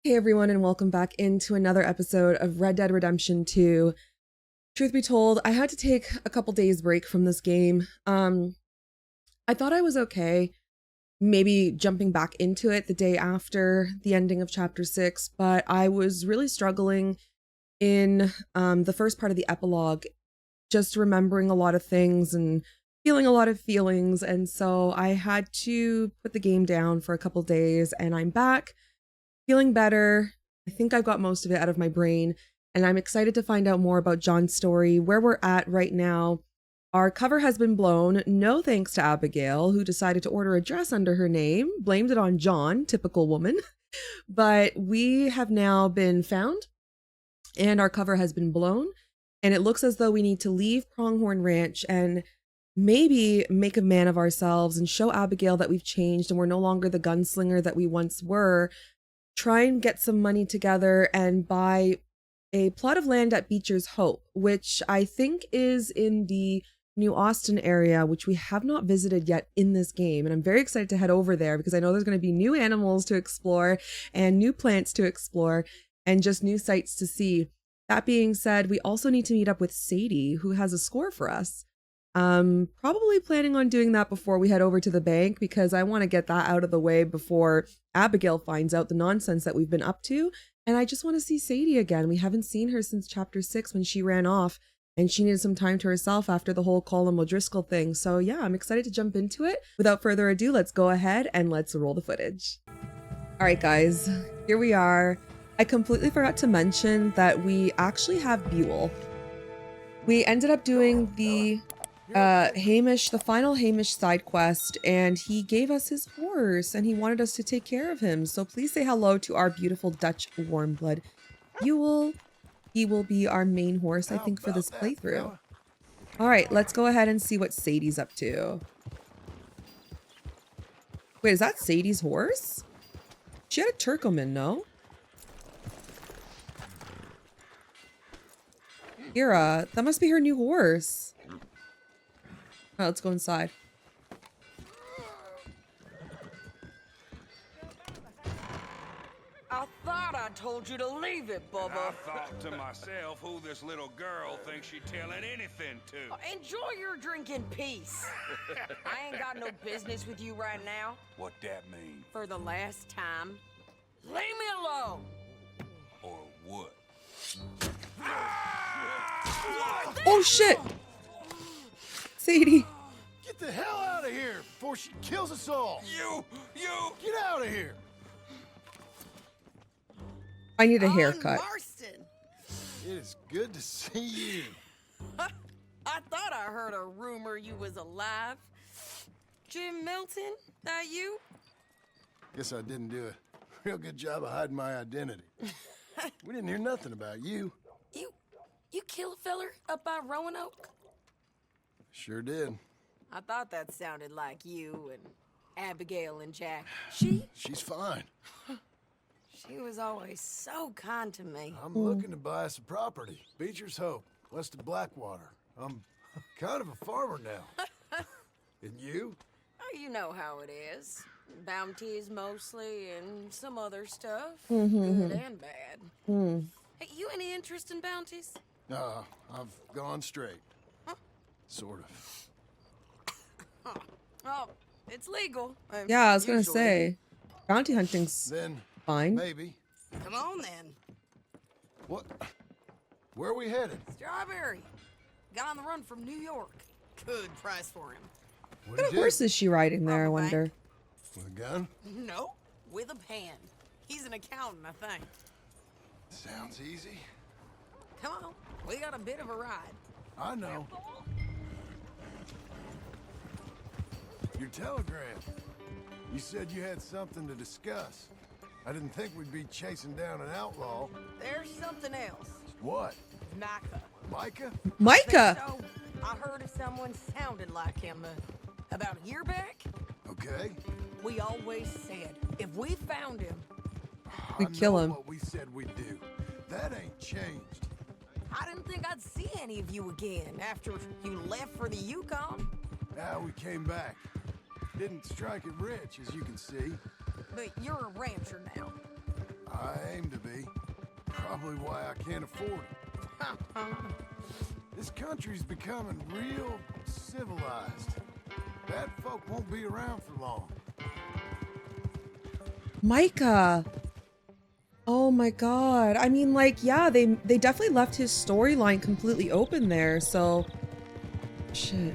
Hey everyone, and welcome back into another episode of Red Dead Redemption 2. Truth be told, I had to take a couple days break from this game. I thought I was okay, maybe jumping back into it the day after the ending of Chapter 6, but I was really struggling in the first part of the epilogue, just remembering a lot of things and feeling a lot of feelings, and so I had to put the game down for a couple days, and I'm back. Feeling better. I think I've got most of it out of my brain, and I'm excited to find out more about John's story, where we're at right now. Our cover has been blown, no thanks to Abigail, who decided to order a dress under her name, blamed it on John, typical woman. But we have now been found, and our cover has been blown, and it looks as though we need to leave Pronghorn Ranch and maybe make a man of ourselves and show Abigail that we've changed and we're no longer the gunslinger that we once were. Try and get some money together and buy a plot of land at Beecher's Hope, which I think is in the New Austin area, which we have not visited yet in this game. And I'm very excited to head over there because I know there's going to be new animals to explore and new plants to explore and just new sights to see. That being said, we also need to meet up with Sadie, who has a score for us. Probably planning on doing that before we head over to the bank because I want to get that out of the way before Abigail finds out the nonsense that we've been up to. And I just want to see Sadie again. We haven't seen her since Chapter 6 when she ran off and she needed some time to herself after the whole Colin O'Driscoll thing. So yeah, I'm excited to jump into it. Without further ado, let's go ahead and let's roll the footage. All right, guys, here we are. I completely forgot to mention that we actually have Buell. We ended up doing the final Hamish side quest, and he gave us his horse and he wanted us to take care of him. So please say hello to our beautiful Dutch warm blood Buell. He will be our main horse, I think, for this playthrough. All right, let's go ahead and see what Sadie's up to. Wait, is that Sadie's horse? She had a Turkoman, no? Kira, that must be her new horse. All right, let's go inside. I thought I told you to leave it, Bubba. I thought to myself who this little girl thinks she's telling anything to. Enjoy your drink in peace. I ain't got no business with you right now. What that mean? For the last time, leave me alone. Or what? Oh shit! Sadie. Get the hell out of here before she kills us all. You! Get out of here. I need a haircut. Marston. It is good to see you. I thought I heard a rumor you was alive. Jim Milton, that you? Guess I didn't do a real good job of hiding my identity. We didn't hear nothing about you. You kill a feller up by Roanoke? Sure did. I thought that sounded like you and Abigail and Jack. She's fine. She was always so kind to me. I'm looking to buy some property. Beecher's Hope, west of Blackwater. I'm kind of a farmer now. And you? Oh, you know how it is. Bounties mostly and some other stuff. Mm-hmm. Good and bad. Hey, you any interest in bounties? I've gone straight. Huh? Sort of. Oh, it's legal. Yeah, I was gonna usually. say, bounty hunting's Then, fine. maybe. Come on then. What? Where are we headed? Strawberry. Got on the run from New York. Good price for him. What What kind of horse is she riding there, I Robbery. wonder? With a gun? No, with a pen. He's an accountant, I think. Sounds easy. Come on, we got a bit of a ride. I know. Your telegram. You said you had something to discuss. I didn't think we'd be chasing down an outlaw. There's something else. What? Micah. Micah? Micah! So, I heard of someone sounded like him about a year back. Okay. We always said if we found him, We'd kill him. What we said we'd do. That ain't changed. I didn't think I'd see any of you again after you left for the Yukon. Now we came back. Didn't strike it rich, as you can see. But you're a rancher now. I aim to be. Probably why I can't afford it. This country's becoming real civilized. Bad folk won't be around for long. Micah. Oh my god. I mean, like, yeah, they definitely left his storyline completely open there, so shit.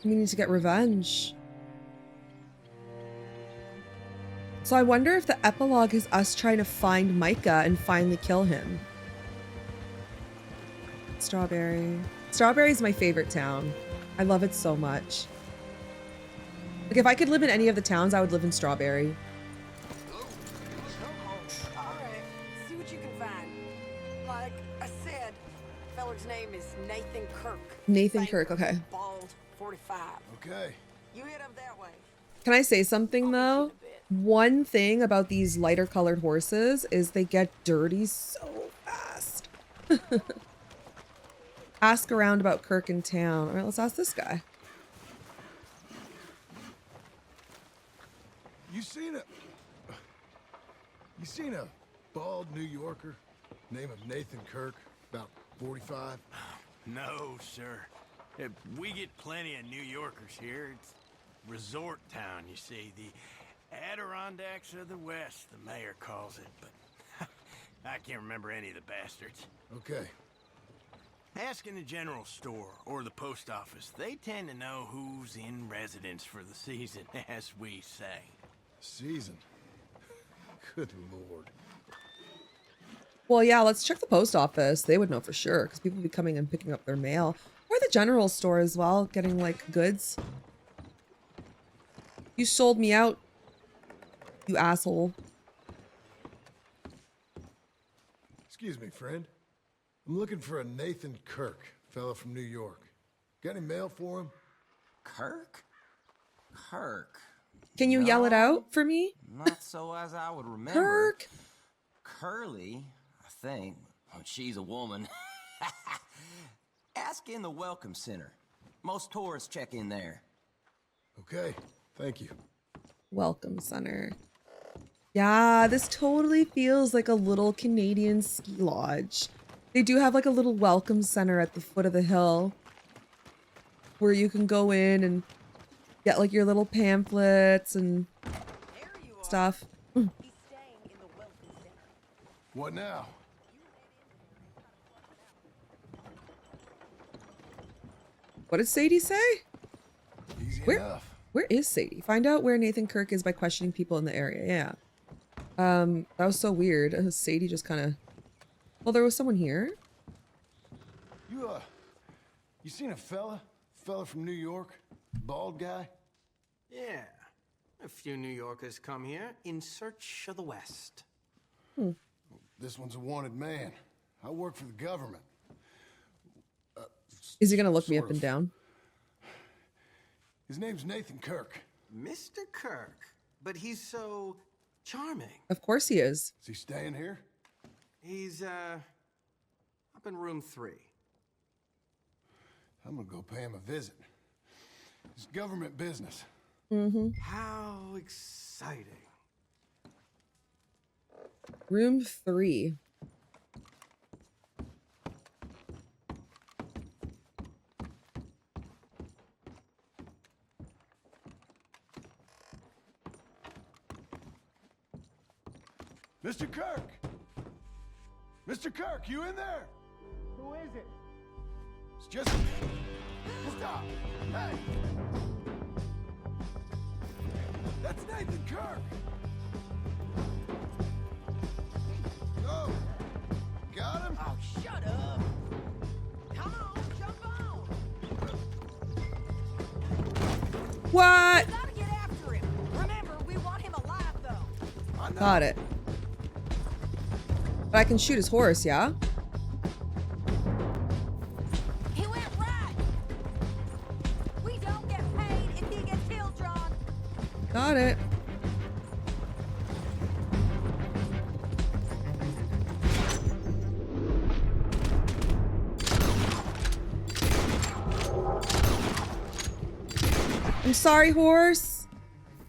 We need to get revenge. So I wonder if the epilogue is us trying to find Micah and finally kill him. Strawberry. Strawberry is my favorite town. I love it so much. Like, if I could live in any of the towns, I would live in Strawberry. Alright, see what you can find. Like I said, feller's name is Nathan Kirk. Nathan Kirk, okay. Bald, 45. Okay. You hit up that way. Can I say something though? in a bit. One thing about these lighter colored horses is they get dirty so fast. Ask around about Kirk in town. All right, let's ask this guy. You seen a bald New Yorker, name of Nathan Kirk, about 45? No, sir. We get plenty of New Yorkers here. It's resort town, you see. The Adirondacks of the West, the mayor calls it, but I can't remember any of the bastards. Okay. Ask in the general store or the post office. They tend to know who's in residence for the season, as we say. Season. Good lord. Well, yeah, let's check the post office. They would know for sure because people be coming and picking up their mail. Or the general store as well, getting like goods. You sold me out, you asshole. Excuse me, friend. I'm looking for a Nathan Kirk, fella from New York. Got any mail for him? Kirk? Kirk. Can you yell it out for me? Not so as I would remember. Kirk? Curly, I think. Oh, she's a woman. Ask in the Welcome Center. Most tourists check in there. Okay, thank you. Welcome center. Yeah, this totally feels like a little Canadian ski lodge. They do have like a little welcome center at the foot of the hill where you can go in and get like your little pamphlets and There you are. stuff. He's staying in the Welcome Center. What now? What did Sadie say? Easy Where- enough. Where is Sadie? Find out where Nathan Kirk is by questioning people in the area. Yeah. That was so weird. Sadie just kind of... Well, there was someone here. You seen a fella? Fella from New York? Bald guy? Yeah. A few New Yorkers come here in search of the West. This one's a wanted man. I work for the government. Is he going to look me Sort up and of. down? His name's Nathan Kirk. Mr. Kirk. But he's so charming. Of course he is. Is he staying here? He's, up in room 3. I'm gonna go pay him a visit. It's government business. How exciting. Room 3. Mr. Kirk! Mr. Kirk, you in there? Who is it? It's just... Stop! Hey! That's Nathan Kirk! Oh! Got him? Oh, shut up. Come on, jump on. What? Gotta get after him. Remember, we want him alive, though. I know. Got it. But I can shoot his horse, yeah? He went right. We don't get paid if he gets killed, John. Got it. I'm sorry, horse.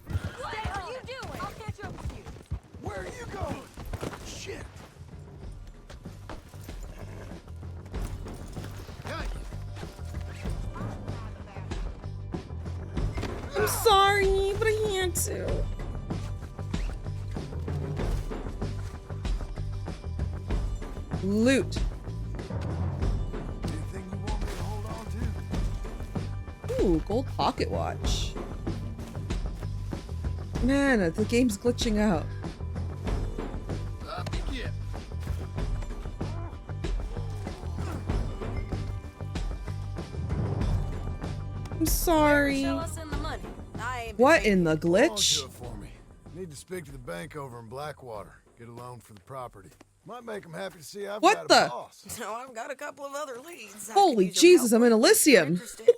What are you doing? I'll catch up with you. Where are you going? Shit. Got you. I'm sorry, but I had to. Loot. Anything you want me to hold on to? Ooh, gold pocket watch. Man, the game's glitching out. Up you get. I'm sorry. Show us in the money. I ain't What in the Hold on glitch? to it for me. Need to speak to the bank over in Blackwater. Get a loan for the property. Might make them happy to see I've What got the? a boss. So I've got a couple of other leads. I Holy could use your Jesus, help I'm in with if you're Elysium. interested.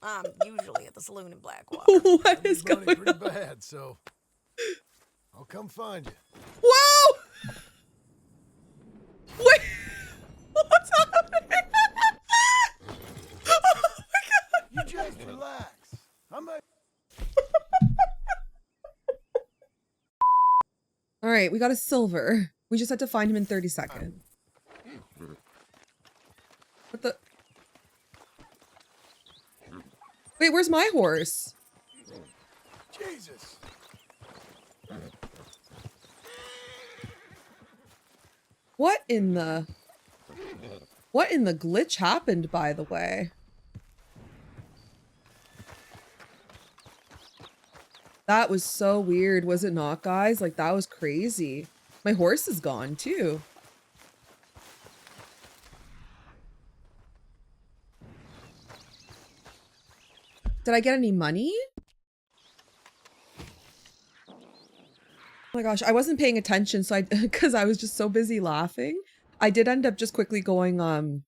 I'm usually at the saloon in Blackwater. What is Money going pretty on? bad, so I'll come find you. Whoa! Wait! What's happening? Oh my god! You just relax. I'm a All right, we got a silver. We just had to find him in 30 seconds. What the? Wait, where's my horse? Jesus. What in the glitch happened, by the way? That was so weird, was it not, guys? Like, that was crazy. My horse is gone, too. Did I get any money? Oh my gosh, I wasn't paying attention, so because I was just so busy laughing. I did end up just quickly going on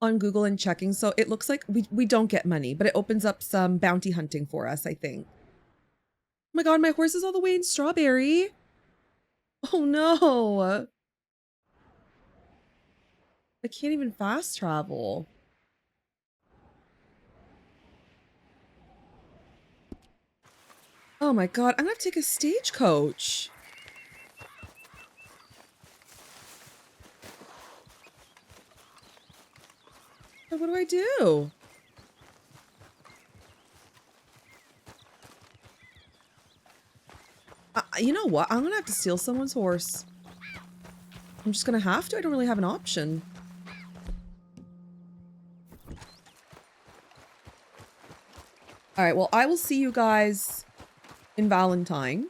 Google and checking, so it looks like we don't get money, but it opens up some bounty hunting for us, I think. Oh my god, my horse is all the way in Strawberry. Oh no. I can't even fast travel. Oh my god, I'm gonna have to take a stagecoach. What do I do? You know what? I'm gonna have to steal someone's horse. I'm just gonna have to. I don't really have an option. All right, well, I will see you guys in Valentine.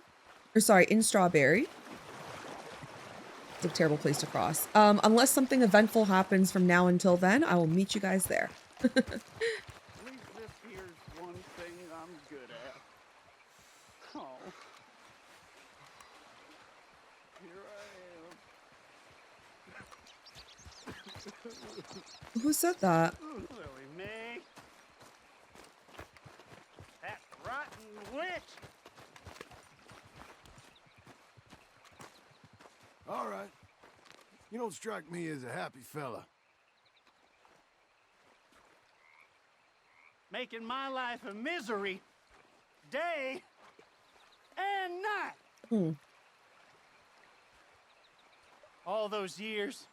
Or sorry, in Strawberry. It's a terrible place to cross. Unless something eventful happens from now until then, I will meet you guys there. At least this here's one thing I'm good at. Oh. Here I am. Who said that? Lily Mae. That rotten witch. All right. You don't strike me as a happy fella. Making my life a misery. Day and night. All those years.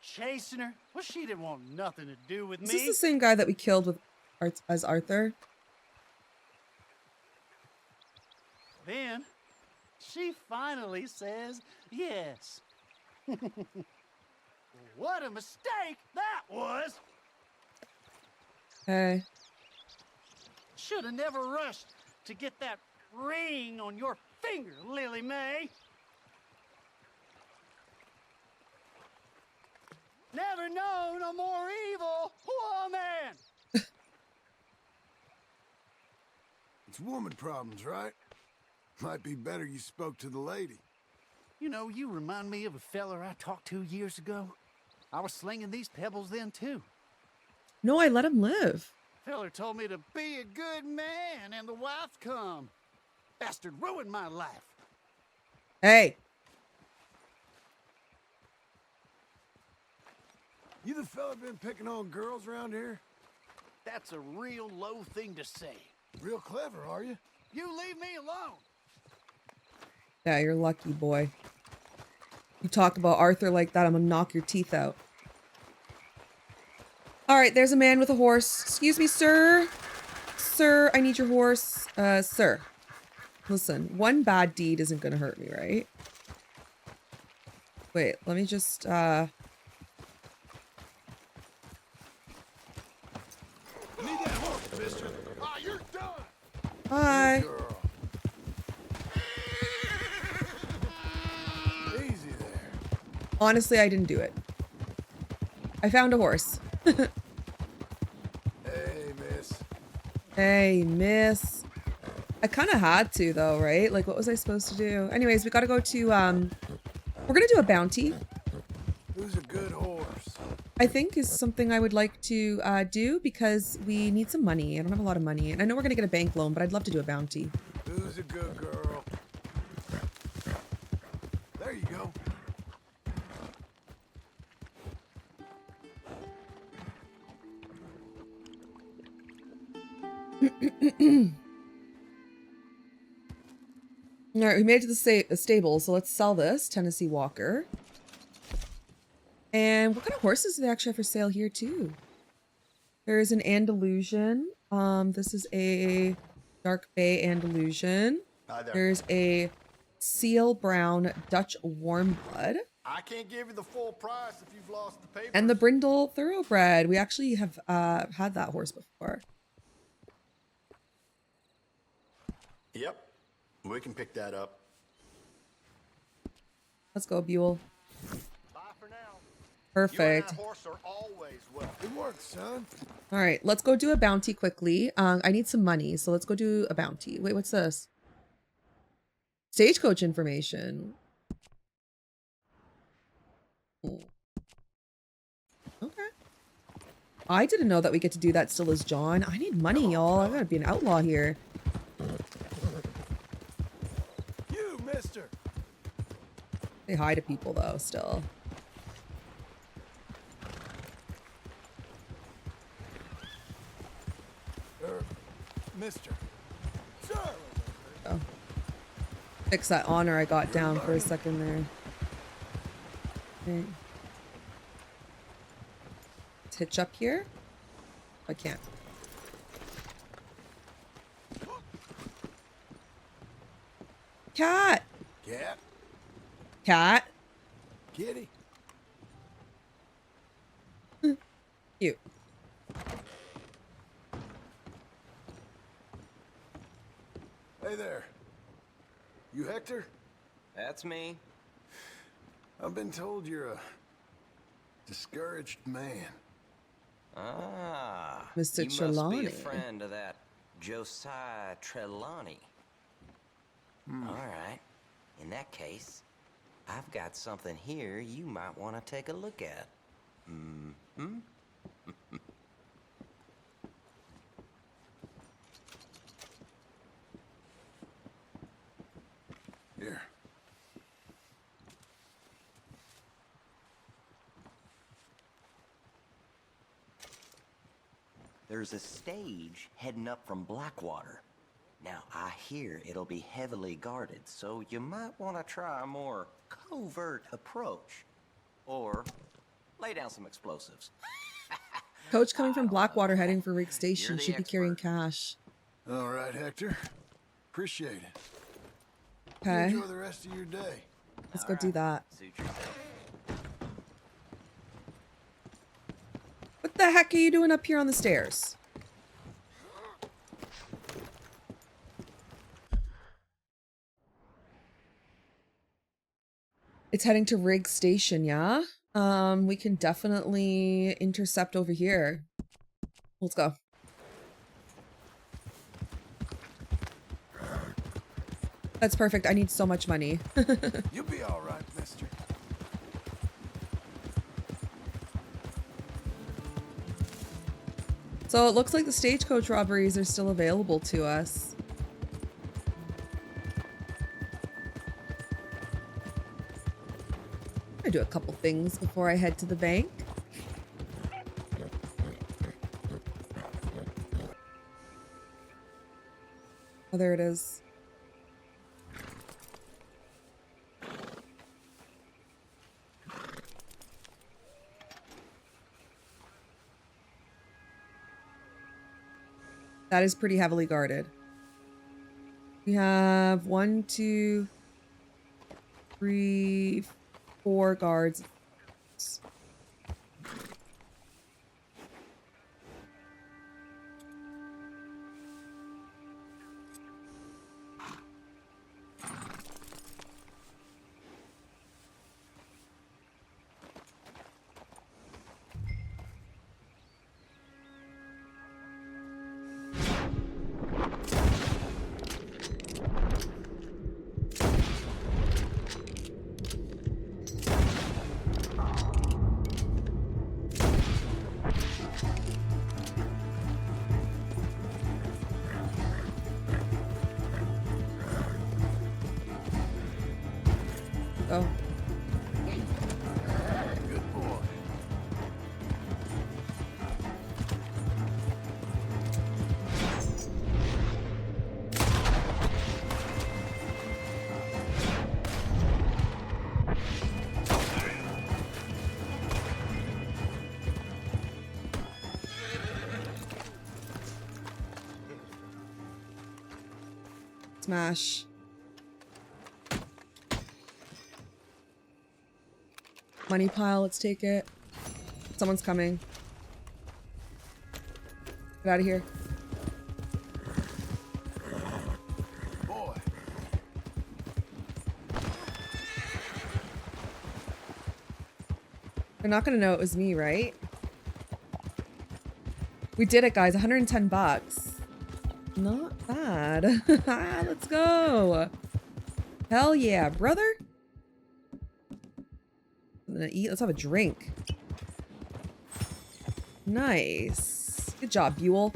Chasing her. Well, she didn't want nothing to do with Is me. this the same guy that we killed with as Arthur? Then she finally says yes. What a mistake that was! Hey. Should have never rushed to get that ring on your finger, Lily Mae. Never known a more evil woman. It's woman problems, right? Might be better you spoke to the lady. You know, you remind me of a feller I talked to years ago. I was slinging these pebbles then, too. No, I let him live. Feller told me to be a good man and the wife come. Bastard ruined my life. Hey. You the fella been picking on girls around here? That's a real low thing to say. Real clever, are you? You leave me alone. Yeah, you're lucky, boy. You talk about Arthur like that, I'm gonna knock your teeth out. All right, there's a man with a horse. Excuse me, sir. Sir, I need your horse. Sir. Listen, one bad deed isn't gonna hurt me, right? Wait, let me just, Need that horse, mister. Ah, you're done. Hi. Good girl. Easy there. Honestly, I didn't do it. I found a horse. Hey, miss. Hey, miss. I kind of had to, though, right? Like, what was I supposed to do? Anyways, we gotta go to, we're gonna do a bounty. Who's a good horse? I think is something I would like to do because we need some money. I don't have a lot of money. And I know we're gonna get a bank loan, but I'd love to do a bounty. Who's a good girl? There you go. All right, we made it to the stable, so let's sell this Tennessee Walker. And what kind of horses do they actually have for sale here too? There's an Andalusian. This is a dark bay Andalusian. Hi there. There's a seal brown Dutch warm blood. I can't give you the full price if you've lost the paper. And the Brindle Thoroughbred. We actually have had that horse before. Yep, we can pick that up. Let's go, Buell. Bye for now. Perfect. You and that horse are always welcome. Good work, son. All right, let's go do a bounty quickly. I need some money, so let's go do a bounty. Wait, what's this? Stagecoach information. Okay. I didn't know that we get to do that still as John. I need money, y'all. I gotta be an outlaw here. You, mister. Say hi to people, though, still. Mister. Sir. Oh. Fix that honor I got down for a second there. Okay. Let's hitch up here. I can't. Cat! Cat. Cat! Kitty. Cute. Hey there. You Hector? That's me. I've been told you're a discouraged man. Ah, Mr. you must be Trelawney. a friend of that Josiah Trelawney. All right. In that case, I've got something here you might want to take a look at. Mm-hmm. Here. There's a stage heading up from Blackwater. Now, I hear it'll be heavily guarded, so you might want to try a more covert approach. Or lay down some explosives. Coach coming from Blackwater heading for Rig Station. You're the Should be carrying expert. cash. All right, Hector. Appreciate it. You Okay. enjoy the rest of your day. Let's go do that. Suit yourself. What the heck are you doing up here on the stairs? It's heading to Rig Station, yeah? We can definitely intercept over here. Let's go. That's perfect. I need so much money. You'll be all right, mister. So it looks like the Stagecoach robberies are still available to us. I'm gonna do a couple things before I head to the bank. Oh, there it is. That is pretty heavily guarded. We have 1, 2, 3, 4 guards. Oh. Good boy. Smash. Money pile, let's take it. Someone's coming. Get out of here. Boy. They're not gonna know it was me, right? We did it, guys. 110 bucks. Not bad. Let's go. Hell yeah, brother. I'm gonna eat. Let's have a drink. Nice. Good job, Buell.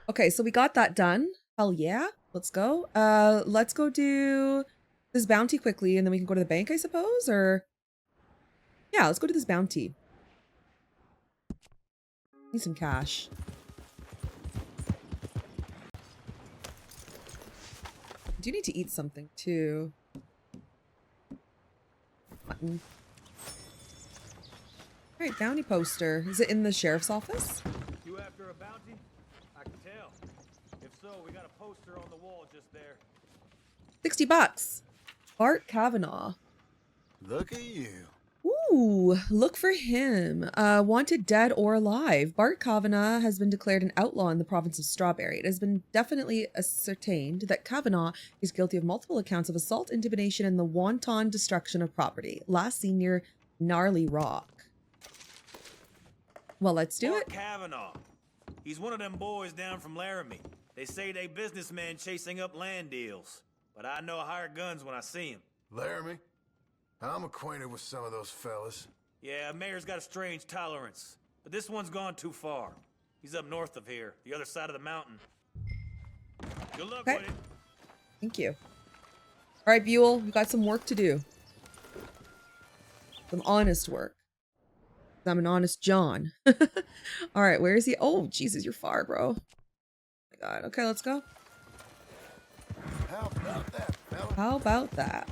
Okay, so we got that done. Hell yeah. Let's go. Let's go do this bounty quickly and then we can go to the bank, I suppose, or... Yeah, let's go do this bounty. Need some cash. I do need to eat something too. Mutton. Alright, bounty poster. Is it in the sheriff's office? You after a bounty? I can tell. If so, we got a poster on the wall just there. 60 bucks. Bart Cavanaugh. Look at you. Ooh, look for him. Wanted dead or alive. Bart Cavanaugh has been declared an outlaw in the province of Strawberry. It has been definitely ascertained that Cavanaugh is guilty of multiple accounts of assault, intimidation, and the wanton destruction of property. Last seen near Gnarly Rock. Well, let's do Bart it. Cavanaugh. He's one of them boys down from Laramie. They say they businessmen chasing up land deals. But I know hired guns when I see him. Laramie? I'm acquainted with some of those fellas. Yeah, Mayor's got a strange tolerance. But this one's gone too far. He's up north of here, the other side of the mountain. Good luck Okay. with it. Thank you. All right, Buell, we've got some work to do. Some honest work. I'm an honest John. All right, where is he? Oh, Jesus, you're far, bro. Oh my God. Okay, let's go. How about that, fella? How about that?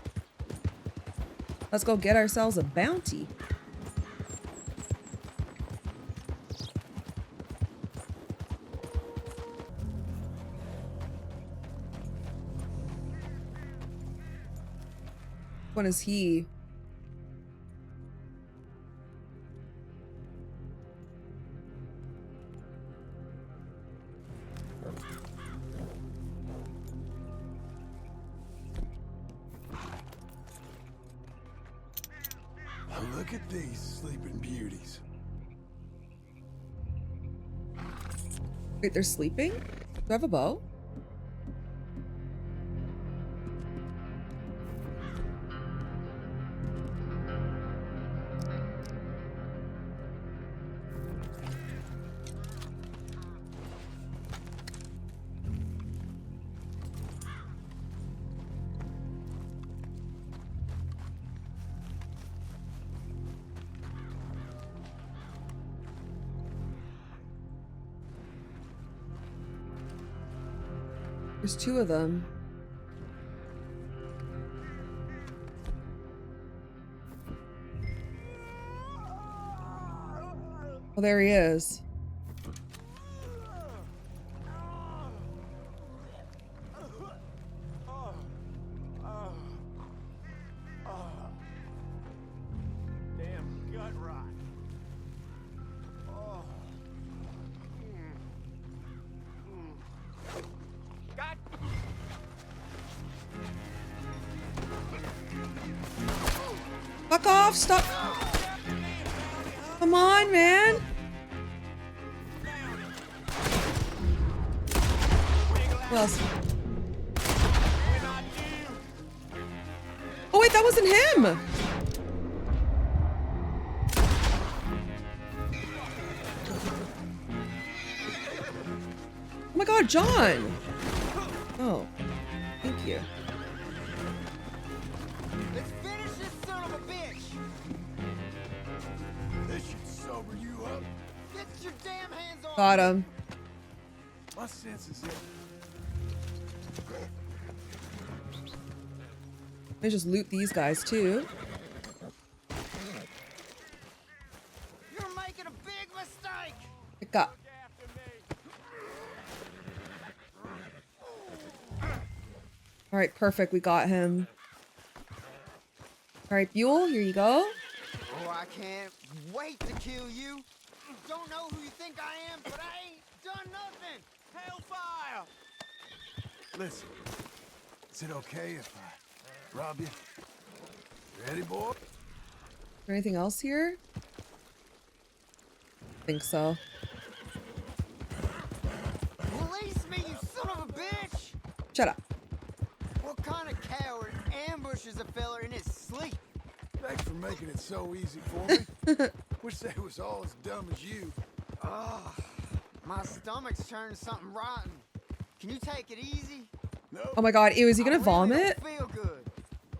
Let's go get ourselves a bounty. Which one is he? Look at these sleeping beauties. Wait, they're sleeping? Do I have a bow? There's two of them. Oh, there he is. Damn gut rot. Oh. God. Fuck off! Stop! Come on, man! Who else? Oh wait, that wasn't him! Oh my god, John! Oh, thank you. Let's finish this son of a bitch! This should sober you up. Get your damn hands off! Got him. My senses hit. Let me just loot these guys too. You're making a big mistake! Pick up. All right, perfect. We got him. All right, Buell, here you go. Oh, I can't wait to kill you. Don't know who you think I am, but I ain't done nothing. Hellfire! Listen, is it okay if I rob you? Ready, boy? Is there anything else here? I think so. Release me, you son of a bitch! Shut up. What kind of coward ambushes a fella in his sleep? Thanks for making it so easy for me. Wish they was all as dumb as you. Ah, my stomach's turning something rotten. Can you take it easy? No. Oh my god, ew, is he gonna vomit? I feel good.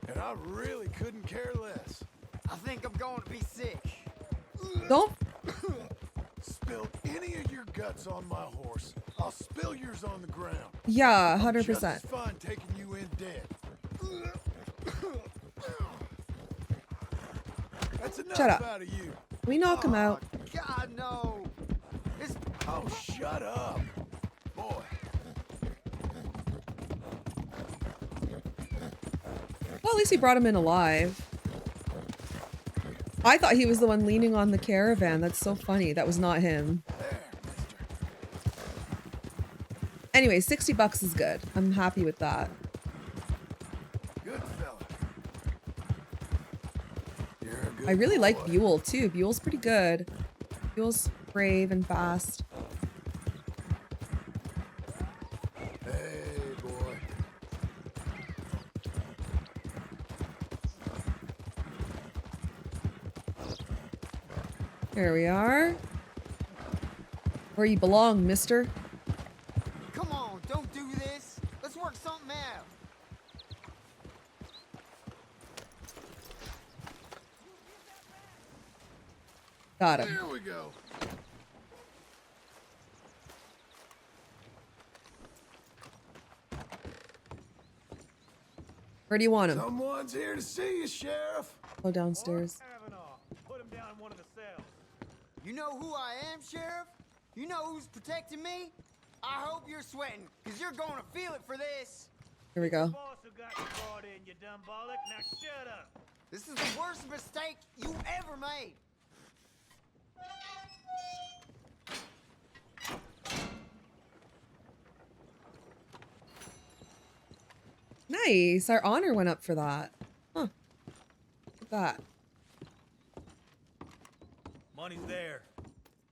And I really couldn't care less. I think I'm going to be sick. Don't. Spill any of your guts on my horse. I'll spill yours on the ground. Yeah, I'm just 100%. as fine taking you in dead. That's enough Shut up. out of you. Can we knock him out? God, no. It's... Oh, shut up. Boy. Well, at least he brought him in alive. I thought he was the one leaning on the caravan. That's so funny. That was not him. There, mister. Anyway, 60 bucks is good. I'm happy with that. Good fella. You're a good I really like boy. Buell too. Buell's pretty good. Buell's brave and fast. Hey, boy. There we are. Where you belong, mister. Come on, don't do this. Let's work something out. Got him. There we go. Where do you want him? Someone's here to see you, Sheriff. Oh, downstairs. Cavanaugh, put him down in one of the cells. You know who I am, Sheriff? You know who's protecting me? I hope you're sweating, because you're going to feel it for this. Here we go. Boss who got you brought in, you dumb bollock. Now shut up. This is the worst mistake you ever made. Nice. Our honor went up for that. Huh. Look at that. Money's there.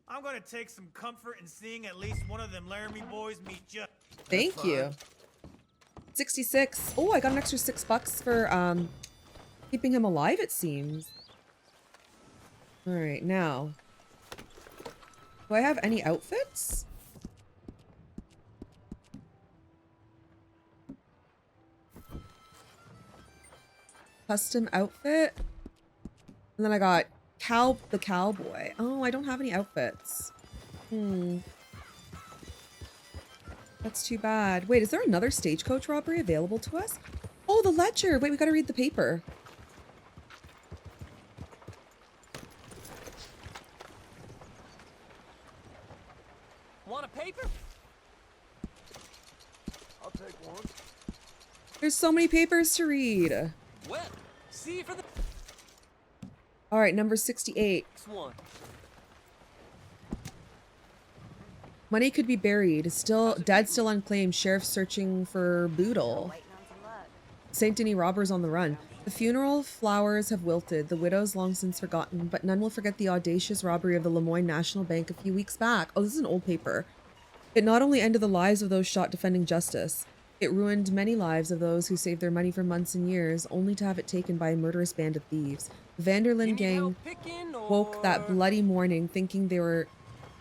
I'm gonna take some comfort in seeing at least one of them Laramie boys meet you. Thank you. 66. Oh, I got an extra $6 for keeping him alive, it seems. All right, now. Do I have any outfits? Custom outfit. And then I got the cowboy. Oh, I don't have any outfits. That's too bad. Wait, is there another Stagecoach robbery available to us? Oh, the ledger. Wait, we gotta read the paper. Want a paper? I'll take one. There's so many papers to read. Well, see you for the All right, number 68. next one. Money could be buried. Dead, still unclaimed. Sheriff searching for Boodle. St. Denis robbers on the run. The funeral flowers have wilted. The widow's long since forgotten, but none will forget the audacious robbery of the Lemoyne National Bank a few weeks back. Oh, this is an old paper. It not only ended the lives of those shot defending justice, it ruined many lives of those who saved their money for months and years, only to have it taken by a murderous band of thieves. The Vanderlyn gang woke that bloody morning thinking they were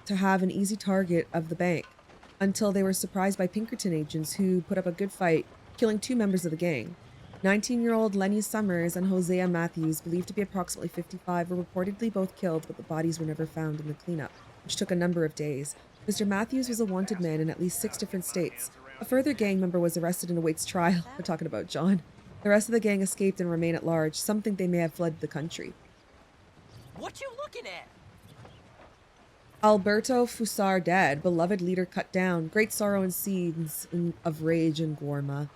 to have an easy target of the bank, until they were surprised by Pinkerton agents who put up a good fight, killing 2 members of the gang. 19-year-old Lenny Summers and Hosea Matthews, believed to be approximately 55, were reportedly both killed, but the bodies were never found in the cleanup, which took a number of days. Mr. Matthews was a wanted man in at least 6 different states. A further gang member was arrested and awaits trial. We're talking about John. The rest of the gang escaped and remain at large. Some think they may have fled the country. What you looking at? Alberto Fusar dead, beloved leader cut down, great sorrow and scenes of rage in Gorma.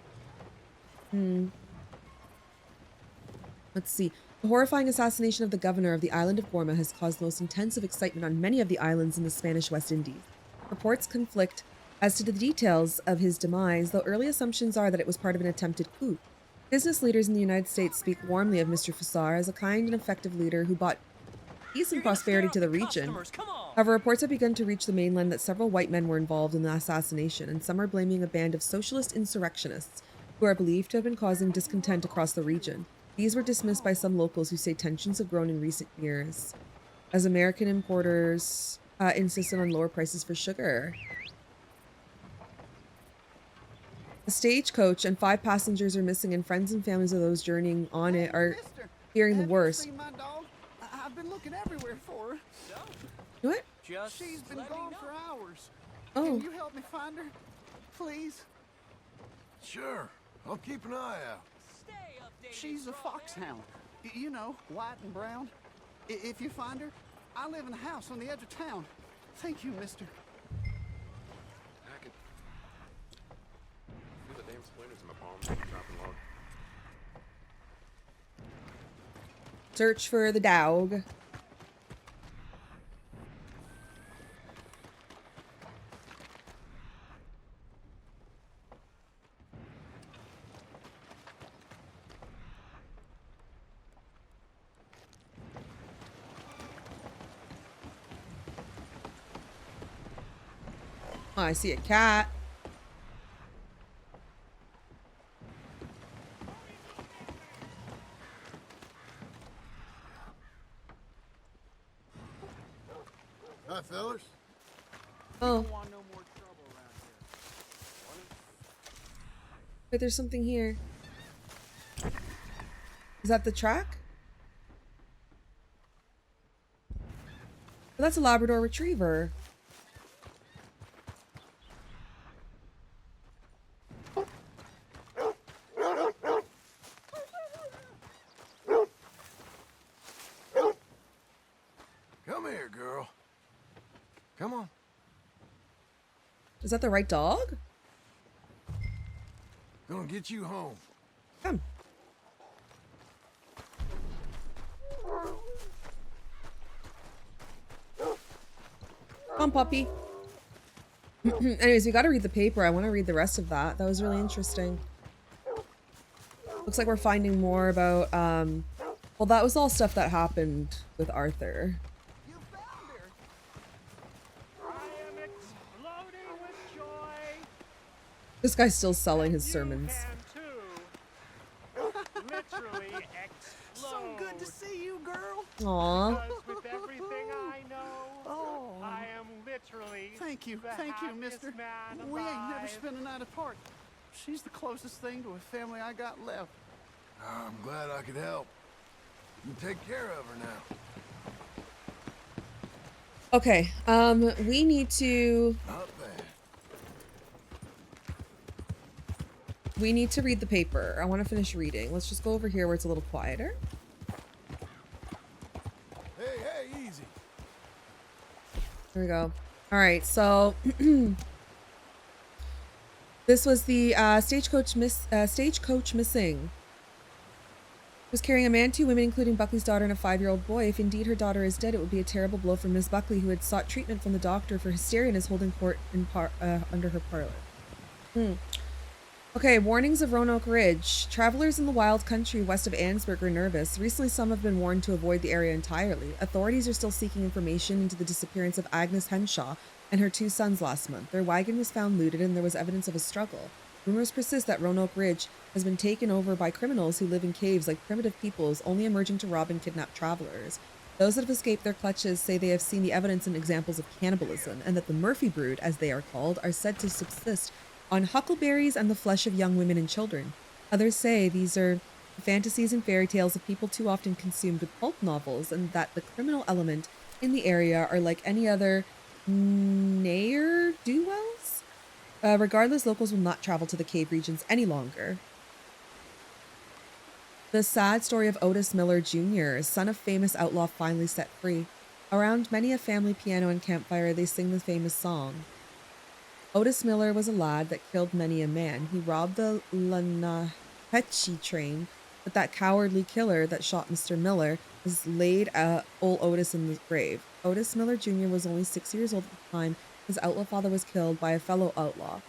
Let's see. The horrifying assassination of the governor of the island of Gorma has caused the most intensive excitement on many of the islands in the Spanish West Indies. Reports conflict as to the details of his demise, though early assumptions are that it was part of an attempted coup. Business leaders in the United States speak warmly of Mr. Fusar as a kind and effective leader who brought peace and prosperity to the region. However, reports have begun to reach the mainland that several white men were involved in the assassination, and some are blaming a band of socialist insurrectionists who are believed to have been causing discontent across the region. These were dismissed by some locals who say tensions have grown in recent years, as American importers insisted on lower prices for sugar. The stagecoach and 5 passengers are missing, and friends and families of those journeying on it are fearing the worst. I've been looking everywhere for her. What? She's been gone for hours. Oh. Can you help me find her? Please? Sure. I'll keep an eye out. She's a foxhound. You know, white and brown. If you find her, I live in a house on the edge of town. Thank you, mister. I could feel the damn splinters in my palms from chopping log. Search for the dog. Oh, I see a cat. Hi, fellas. Oh. Want no more trouble around here. Wait, there's something here. Is that the track? Oh, that's a Labrador Retriever. Come here, girl. Come on. Is that the right dog? Gonna get you home. Come. Come on, puppy. Anyways, we gotta read the paper. I want to read the rest of that. That was really interesting. Looks like we're finding more about, well, that was all stuff that happened with Arthur. You found her. I am exploding with joy. This guy's still selling his sermons. Literally explode. So good to see you, girl. Aw. Because with everything I know, I am literally thank you, mister. We ain't never spent a night apart. She's the closest thing to a family I got left. I'm glad I could help. You take care of her now. Okay, we need to... Not bad. we need to read the paper. I want to finish reading. Let's just go over here where it's a little quieter. Hey, easy. There we go. All right, so this was the stagecoach missing. Was carrying a man, 2 women, including Buckley's daughter and a 5-year-old boy. If indeed her daughter is dead, it would be a terrible blow for Miss Buckley, who had sought treatment from the doctor for hysteria and is holding court in under her parlor. Okay, warnings of Roanoke Ridge. Travelers in the wild country west of Annesburg are nervous. Recently, some have been warned to avoid the area entirely. Authorities are still seeking information into the disappearance of Agnes Henshaw and her 2 sons last month. Their wagon was found looted and there was evidence of a struggle. Rumors persist that Roanoke Ridge has been taken over by criminals who live in caves like primitive peoples, only emerging to rob and kidnap travelers. Those that have escaped their clutches say they have seen the evidence and examples of cannibalism, and that the Murphy brood, as they are called, are said to subsist on huckleberries and the flesh of young women and children. Others say these are fantasies and fairy tales of people too often consumed with pulp novels, and that the criminal element in the area are like any other ne'er-do-wells. Regardless, locals will not travel to the cave regions any longer. The sad story of Otis Miller Jr., son of famous outlaw finally set free. Around many a family piano and campfire, they sing the famous song. Otis Miller was a lad that killed many a man. He robbed the Lenahatchee train, but that cowardly killer that shot Mr. Miller has laid old Otis in the grave. Otis Miller Jr. was only 6 years old at the time his outlaw father was killed by a fellow outlaw.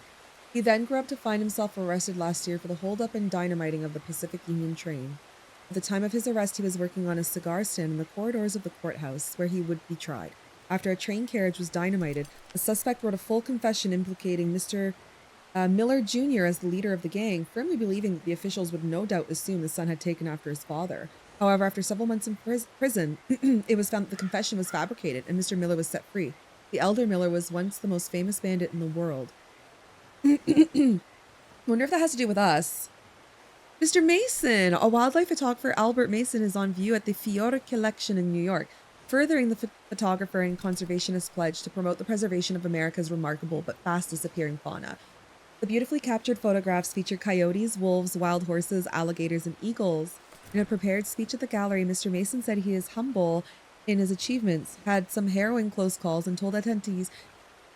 He then grew up to find himself arrested last year for the holdup and dynamiting of the Pacific Union train. At the time of his arrest, he was working on a cigar stand in the corridors of the courthouse where he would be tried. After a train carriage was dynamited, the suspect wrote a full confession implicating Mr. Miller Jr. as the leader of the gang, firmly believing that the officials would no doubt assume the son had taken after his father. However, after several months in prison, it was found that the confession was fabricated and Mr. Miller was set free. The elder Miller was once the most famous bandit in the world. Wonder if that has to do with us. Mr. Mason, a wildlife photographer, Albert Mason, is on view at the Fiore Collection in New York, furthering the photographer and conservationist pledge to promote the preservation of America's remarkable but fast disappearing fauna. The beautifully captured photographs feature coyotes, wolves, wild horses, alligators, and eagles. In a prepared speech at the gallery, Mr. Mason said he is humble in his achievements, had some harrowing close calls, and told attendees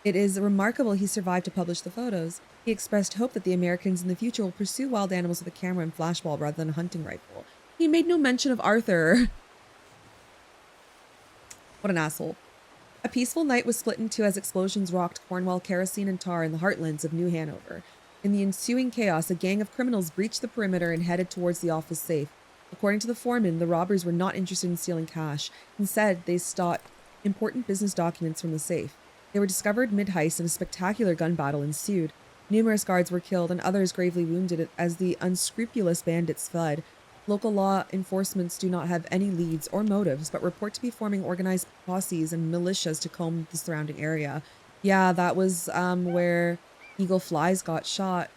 it is remarkable he survived to publish the photos. He expressed hope that the Americans in the future will pursue wild animals with a camera and flashbulb rather than a hunting rifle. He made no mention of Arthur. What an asshole. A peaceful night was split in two as explosions rocked Cornwall kerosene and tar in the heartlands of New Hanover. In the ensuing chaos, a gang of criminals breached the perimeter and headed towards the office safe. According to the foreman, the robbers were not interested in stealing cash. Instead, they sought important business documents from the safe. They were discovered mid-heist and a spectacular gun battle ensued. Numerous guards were killed and others gravely wounded as the unscrupulous bandits fled. Local law enforcements do not have any leads or motives, but report to be forming organized posses and militias to comb the surrounding area. Yeah, that was where Eagle Flies got shot.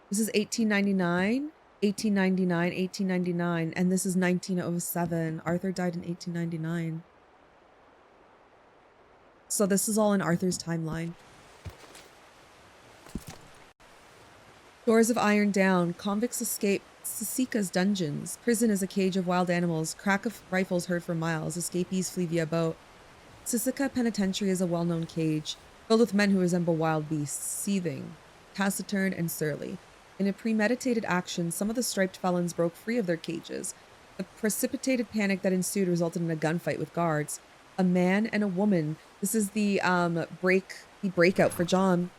This is 1899, 1899, 1899, and this is 1907. Arthur died in 1899. So this is all in Arthur's timeline. Doors of iron down. Convicts escape Sisika's dungeons. Prison is a cage of wild animals. Crack of rifles heard for miles. Escapees flee via boat. Sisika Penitentiary is a well-known cage, filled with men who resemble wild beasts, seething, taciturn, and surly. In a premeditated action, some of the striped felons broke free of their cages. The precipitated panic that ensued resulted in a gunfight with guards. A man and a woman, this is the breakout for John,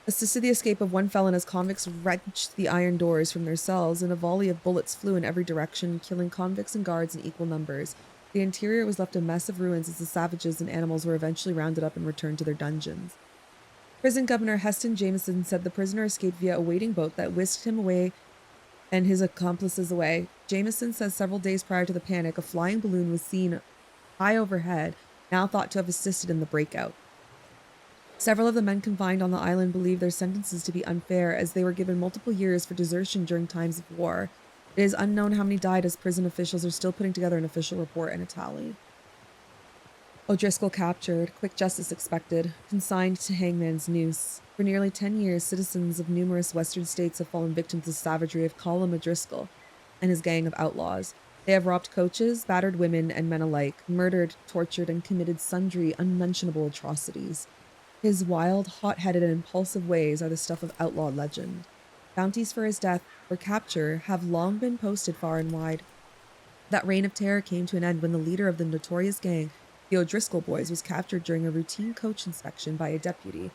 assisted the escape of one felon as convicts wrenched the iron doors from their cells, and a volley of bullets flew in every direction, killing convicts and guards in equal numbers. The interior was left a mess of ruins as the savages and animals were eventually rounded up and returned to their dungeons. Prison Governor Heston Jameson said the prisoner escaped via a waiting boat that whisked him away and his accomplices away. Jameson says several days prior to the panic, a flying balloon was seen high overhead, now thought to have assisted in the breakout. Several of the men confined on the island believe their sentences to be unfair, as they were given multiple years for desertion during times of war. It is unknown how many died, as prison officials are still putting together an official report and a tally. O'Driscoll captured, quick justice expected, consigned to hangman's noose. For nearly 10 years, citizens of numerous western states have fallen victim to the savagery of Colum O'Driscoll and his gang of outlaws. They have robbed coaches, battered women and men alike, murdered, tortured, and committed sundry unmentionable atrocities. His wild, hot-headed, and impulsive ways are the stuff of outlaw legend. Bounties for his death or capture have long been posted far and wide. That reign of terror came to an end when the leader of the notorious gang, the O'Driscoll boys, was captured during a routine coach inspection by a deputy.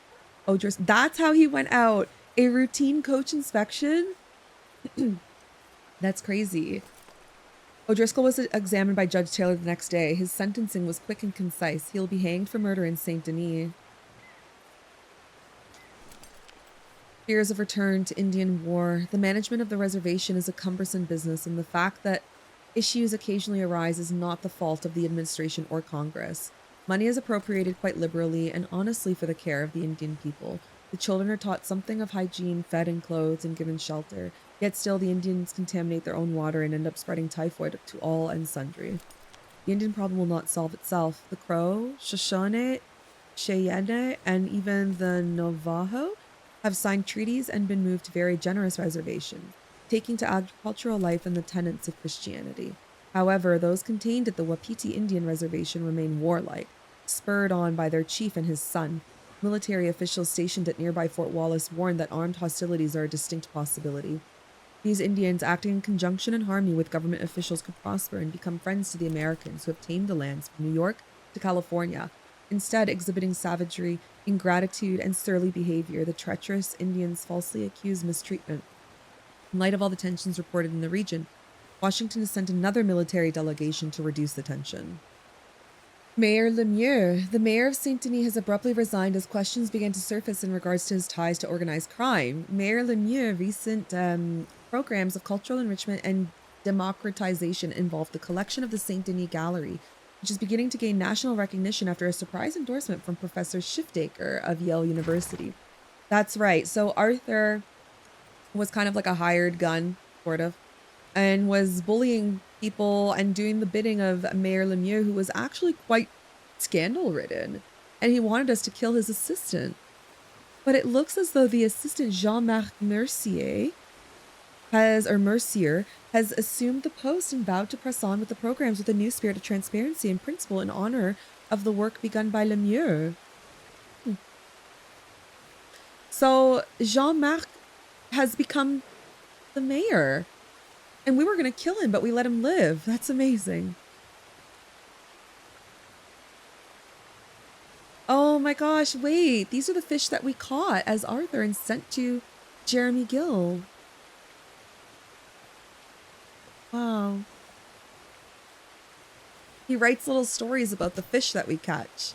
That's how he went out. A routine coach inspection? That's crazy. O'Driscoll was examined by Judge Taylor the next day. His sentencing was quick and concise. He'll be hanged for murder in Saint Denis. Fears of return to Indian war. The management of the reservation is a cumbersome business, and the fact that issues occasionally arise is not the fault of the administration or Congress. Money is appropriated quite liberally and honestly for the care of the Indian people. The children are taught something of hygiene, fed and clothed, and given shelter. Yet still, the Indians contaminate their own water and end up spreading typhoid to all and sundry. The Indian problem will not solve itself. The Crow, Shoshone, Cheyenne, and even the Navajo have signed treaties and been moved to very generous reservations, taking to agricultural life and the tenets of Christianity. However, those contained at the Wapiti Indian Reservation remain warlike, spurred on by their chief and his son. Military officials stationed at nearby Fort Wallace warned that armed hostilities are a distinct possibility. These Indians, acting in conjunction and harmony with government officials, could prosper and become friends to the Americans who have tamed the lands from New York to California. Instead, exhibiting savagery, ingratitude, and surly behavior, the treacherous Indians falsely accuse mistreatment. In light of all the tensions reported in the region, Washington has sent another military delegation to reduce the tension. Mayor Lemieux. The mayor of Saint Denis has abruptly resigned as questions began to surface in regards to his ties to organized crime. Mayor Lemieux' recent programs of cultural enrichment and democratization involved the collection of the Saint Denis Gallery, which is beginning to gain national recognition after a surprise endorsement from Professor Shiftaker of Yale University. That's right. So Arthur was kind of like a hired gun, sort of, and was bullying people and doing the bidding of Mayor Lemieux, who was actually quite scandal-ridden, and he wanted us to kill his assistant. But it looks as though the assistant Jean-Marc Mercier has assumed the post and vowed to press on with the programs with a new spirit of transparency and principle in honor of the work begun by Lemieux. So Jean-Marc has become the mayor. And we were going to kill him, but we let him live. That's amazing. Oh my gosh, wait. These are the fish that we caught as Arthur and sent to Jeremy Gill. Wow. He writes little stories about the fish that we catch.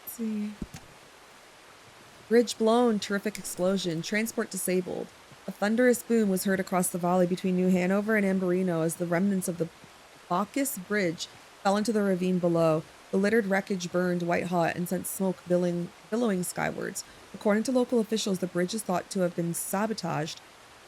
Let's see. Bridge blown, terrific explosion, transport disabled. A thunderous boom was heard across the valley between New Hanover and Amberino as the remnants of the Bacchus Bridge fell into the ravine below. The littered wreckage burned white hot and sent smoke billowing skywards. According to local officials, the bridge is thought to have been sabotaged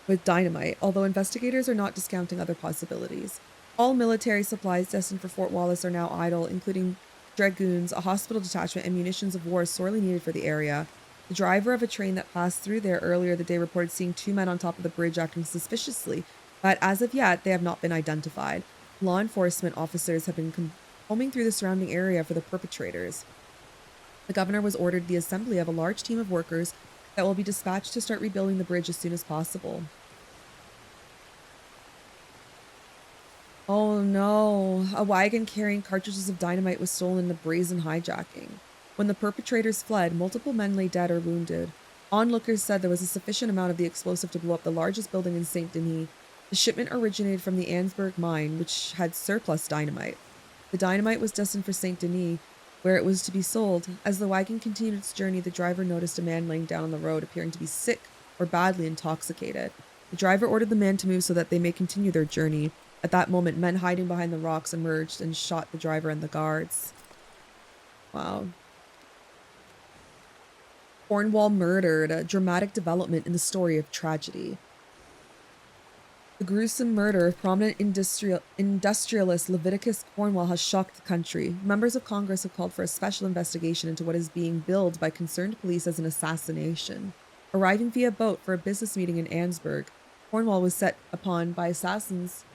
with dynamite, although investigators are not discounting other possibilities. All military supplies destined for Fort Wallace are now idle, including dragoons, a hospital detachment, and munitions of war sorely needed for the area. The driver of a train that passed through there earlier the day reported seeing two men on top of the bridge acting suspiciously, but as of yet, they have not been identified. Law enforcement officers have been combing through the surrounding area for the perpetrators. The governor was ordered the assembly of a large team of workers that will be dispatched to start rebuilding the bridge as soon as possible. Oh no, a wagon carrying cartridges of dynamite was stolen in a brazen hijacking. When the perpetrators fled, multiple men lay dead or wounded. Onlookers said there was a sufficient amount of the explosive to blow up the largest building in Saint Denis. The shipment originated from the Ansburg mine, which had surplus dynamite. The dynamite was destined for Saint Denis, where it was to be sold. As the wagon continued its journey, the driver noticed a man laying down on the road, appearing to be sick or badly intoxicated. The driver ordered the man to move so that they may continue their journey. At that moment, men hiding behind the rocks emerged and shot the driver and the guards. Wow. Cornwall murdered, a dramatic development in the story of tragedy. The gruesome murder of prominent industrialist Leviticus Cornwall has shocked the country. Members of Congress have called for a special investigation into what is being billed by concerned police as an assassination. Arriving via boat for a business meeting in Annesburg, Cornwall was set upon by assassins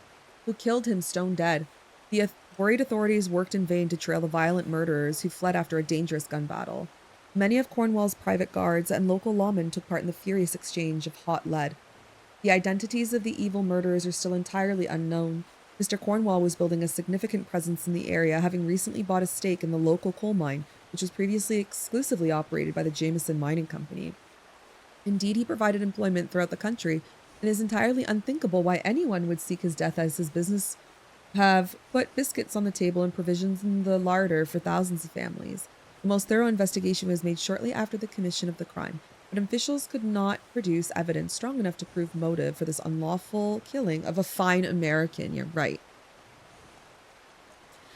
who killed him stone dead. The worried authorities worked in vain to trail the violent murderers who fled after a dangerous gun battle. Many of Cornwall's private guards and local lawmen took part in the furious exchange of hot lead. The identities of the evil murderers are still entirely unknown. Mr. Cornwall was building a significant presence in the area, having recently bought a stake in the local coal mine, which was previously exclusively operated by the Jameson Mining Company. Indeed, he provided employment throughout the country, and it is entirely unthinkable why anyone would seek his death, as his business have put biscuits on the table and provisions in the larder for thousands of families. The most thorough investigation was made shortly after the commission of the crime, but officials could not produce evidence strong enough to prove motive for this unlawful killing of a fine American. You're right.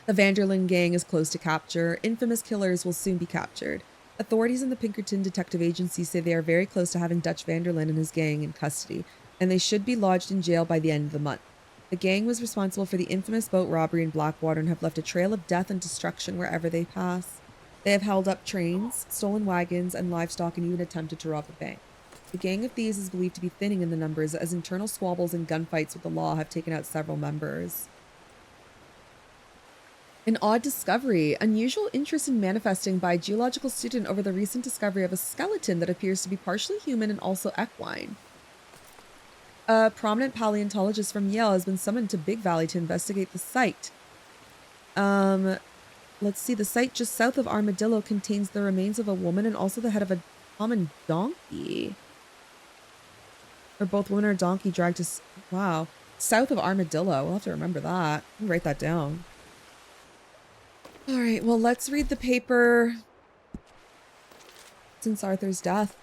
The Vanderlyn gang is close to capture. Infamous killers will soon be captured. Authorities in the Pinkerton Detective Agency say they are very close to having Dutch Vanderlyn and his gang in custody, and they should be lodged in jail by the end of the month. The gang was responsible for the infamous boat robbery in Blackwater and have left a trail of death and destruction wherever they pass. They have held up trains, stolen wagons, and livestock, and even attempted to rob a bank. The gang of thieves is believed to be thinning in the numbers, as internal squabbles and gunfights with the law have taken out several members. An odd discovery. Unusual interest in manifesting by a geological student over the recent discovery of a skeleton that appears to be partially human and also equine. A prominent paleontologist from Yale has been summoned to Big Valley to investigate the site. Let's see, the site just south of Armadillo contains the remains of a woman and also the head of a common donkey. Or both woman or donkey dragged to... Wow. South of Armadillo. We'll have to remember that. I'll write that down. Alright, well, let's read the paper since Arthur's death.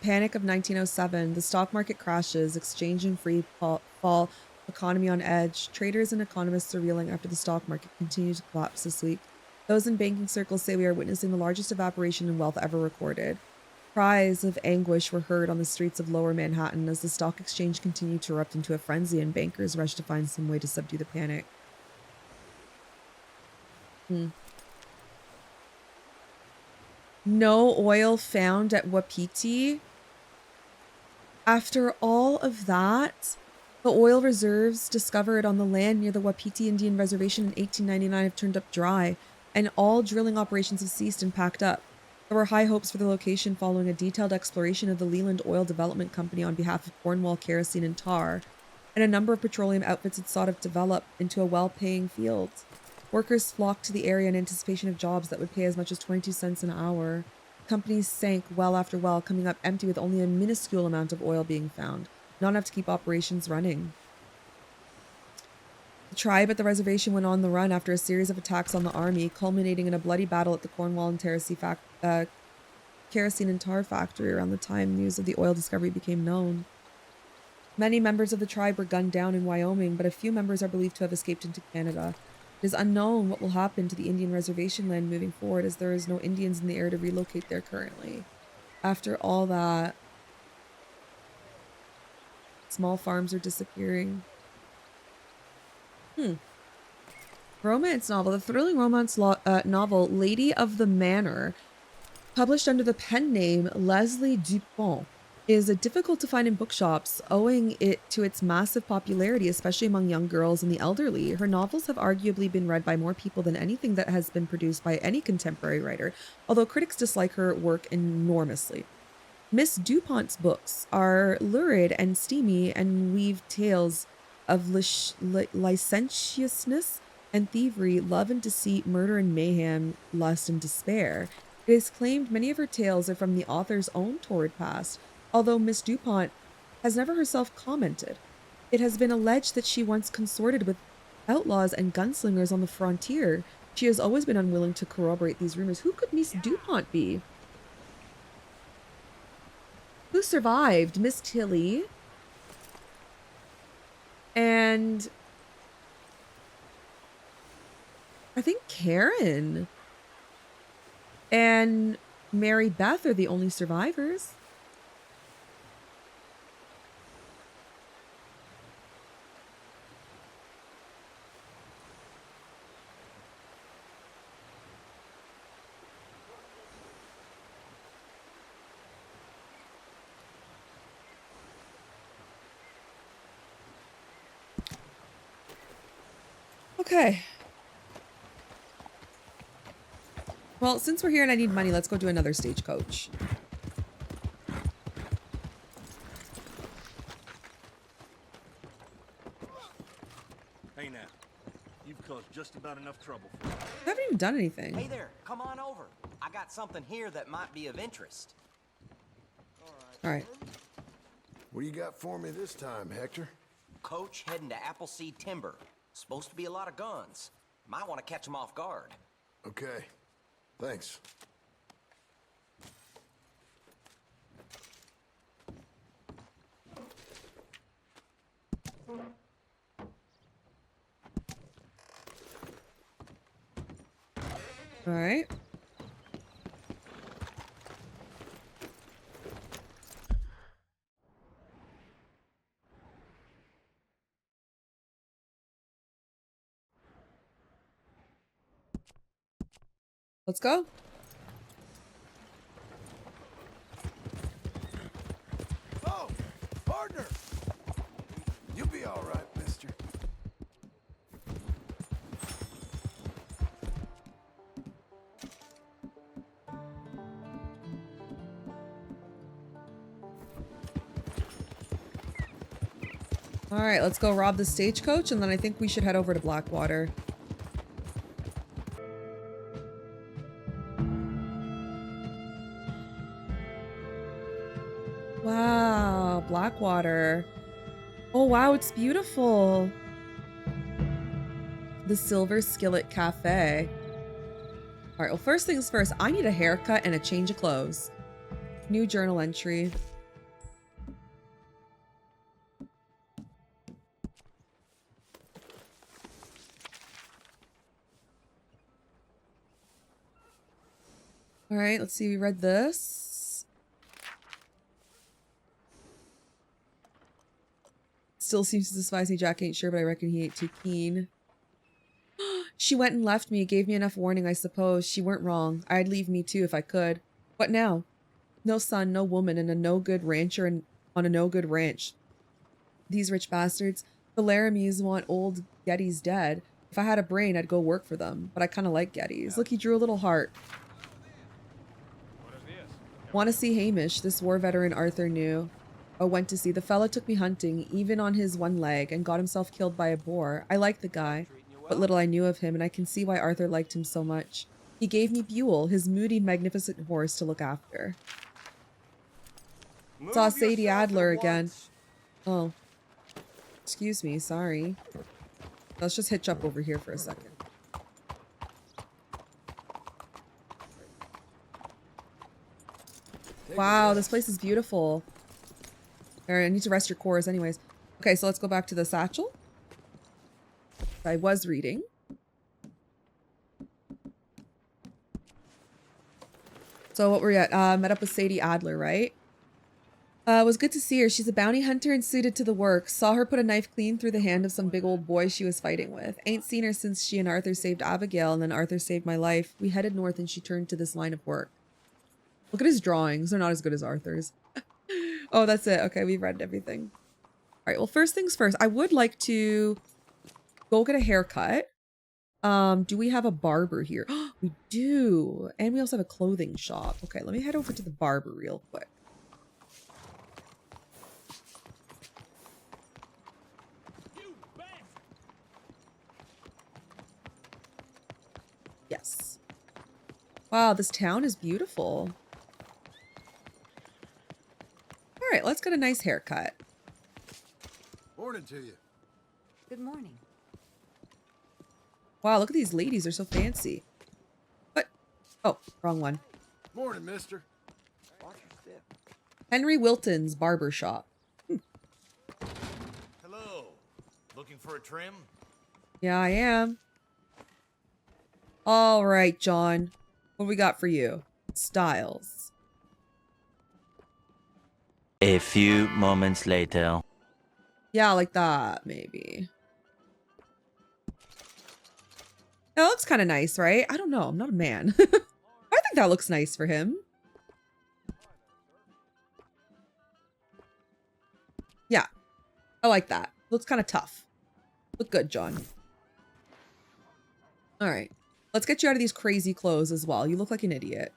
Panic of 1907. The stock market crashes. Exchange in free fall. Economy on edge. Traders and economists are reeling after the stock market continued to collapse this week. Those in banking circles say we are witnessing the largest evaporation in wealth ever recorded. Cries of anguish were heard on the streets of Lower Manhattan as the stock exchange continued to erupt into a frenzy and bankers rushed to find some way to subdue the panic. No oil found at Wapiti. After all of that, the oil reserves discovered on the land near the Wapiti Indian Reservation in 1899 have turned up dry, and all drilling operations have ceased and packed up. There were high hopes for the location following a detailed exploration of the Leland Oil Development Company on behalf of Cornwall Kerosene and Tar, and a number of petroleum outfits had sought to develop into a well-paying field. Workers flocked to the area in anticipation of jobs that would pay as much as 22 cents an hour. Companies sank well after well, coming up empty with only a minuscule amount of oil being found, not enough to keep operations running. The tribe at the reservation went on the run after a series of attacks on the army, culminating in a bloody battle at the Cornwall and Kerosene and Tar factory around the time news of the oil discovery became known. Many members of the tribe were gunned down in Wyoming, but a few members are believed to have escaped into Canada. It is unknown what will happen to the Indian reservation land moving forward, as there is no Indians in the area to relocate there currently. After all that, small farms are disappearing. Romance novel. The thrilling romance novel Lady of the Manor, published under the pen name Leslie Dupont, is difficult to find in bookshops, owing it to its massive popularity, especially among young girls and the elderly. Her novels have arguably been read by more people than anything that has been produced by any contemporary writer, although critics dislike her work enormously. Miss Dupont's books are lurid and steamy and weave tales of licentiousness and thievery, love and deceit, murder and mayhem, lust and despair. It is claimed many of her tales are from the author's own torrid past, although Miss Dupont has never herself commented. It has been alleged that she once consorted with outlaws and gunslingers on the frontier. She has always been unwilling to corroborate these rumors. Who could Miss Dupont be? Who survived? Miss Tilly. And I think Karen and Mary Beth are the only survivors. Okay. Well, since we're here and I need money, let's go do another stagecoach. Hey now, you've caused just about enough trouble for me. I haven't even done anything. Hey there, come on over. I got something here that might be of interest. All right. What do you got for me this time, Hector? Coach heading to Appleseed Timber. Supposed to be a lot of guns. Might want to catch them off guard. Okay. Thanks. All right. Let's go. Oh, partner! You'll be all right, mister. All right, let's go rob the stagecoach, and then I think we should head over to Blackwater. Wow, Blackwater. Oh, wow, it's beautiful. The Silver Skillet Cafe. All right, well, first things first, I need a haircut and a change of clothes. New journal entry. All right, let's see, we read this. Still seems to despise me. Jack ain't sure, but I reckon he ain't too keen. She went and left me. Gave me enough warning, I suppose. She weren't wrong. I'd leave me too if I could. What now? No son, no woman, and a no-good rancher and on a no-good ranch. These rich bastards. The Laramies want old Geddes dead. If I had a brain, I'd go work for them. But I kind of like Geddes. Look, he drew a little heart. Want to see Hamish, this war veteran Arthur knew. Oh, went to see. The fella took me hunting, even on his one leg, and got himself killed by a boar. I like the guy, but little I knew of him, and I can see why Arthur liked him so much. He gave me Buell, his moody, magnificent horse, to look after. Saw Sadie Adler again. Oh. Excuse me, sorry. Let's just hitch up over here for a second. Wow, this place is beautiful. I need to rest your cores anyways. Okay, so let's go back to the satchel. I was reading. So what were we at? Met up with Sadie Adler, right? It was good to see her. She's a bounty hunter and suited to the work. Saw her put a knife clean through the hand of some big old boy she was fighting with. Ain't seen her since she and Arthur saved Abigail, and then Arthur saved my life. We headed north and she turned to this line of work. Look at his drawings. They're not as good as Arthur's. Oh, that's it. Okay, we've read everything. All right, well, first things first. I would like to go get a haircut. Do we have a barber here? We do. And we also have a clothing shop. Okay, let me head over to the barber real quick. Yes. Wow, this town is beautiful. All right, let's get a nice haircut. Morning to you. Good morning. Wow, look at these ladies. They're so fancy. What? Oh, wrong one. Morning, mister. Henry Wilton's barber shop. Hello. Looking for a trim? Yeah, I am. All right, John. What do we got for you? Styles. A few moments later. Yeah, like that, maybe. That looks kind of nice, right? I don't know. I'm not a man. I think that looks nice for him. Yeah. I like that. Looks kind of tough. Look good, John. All right. Let's get you out of these crazy clothes as well. You look like an idiot.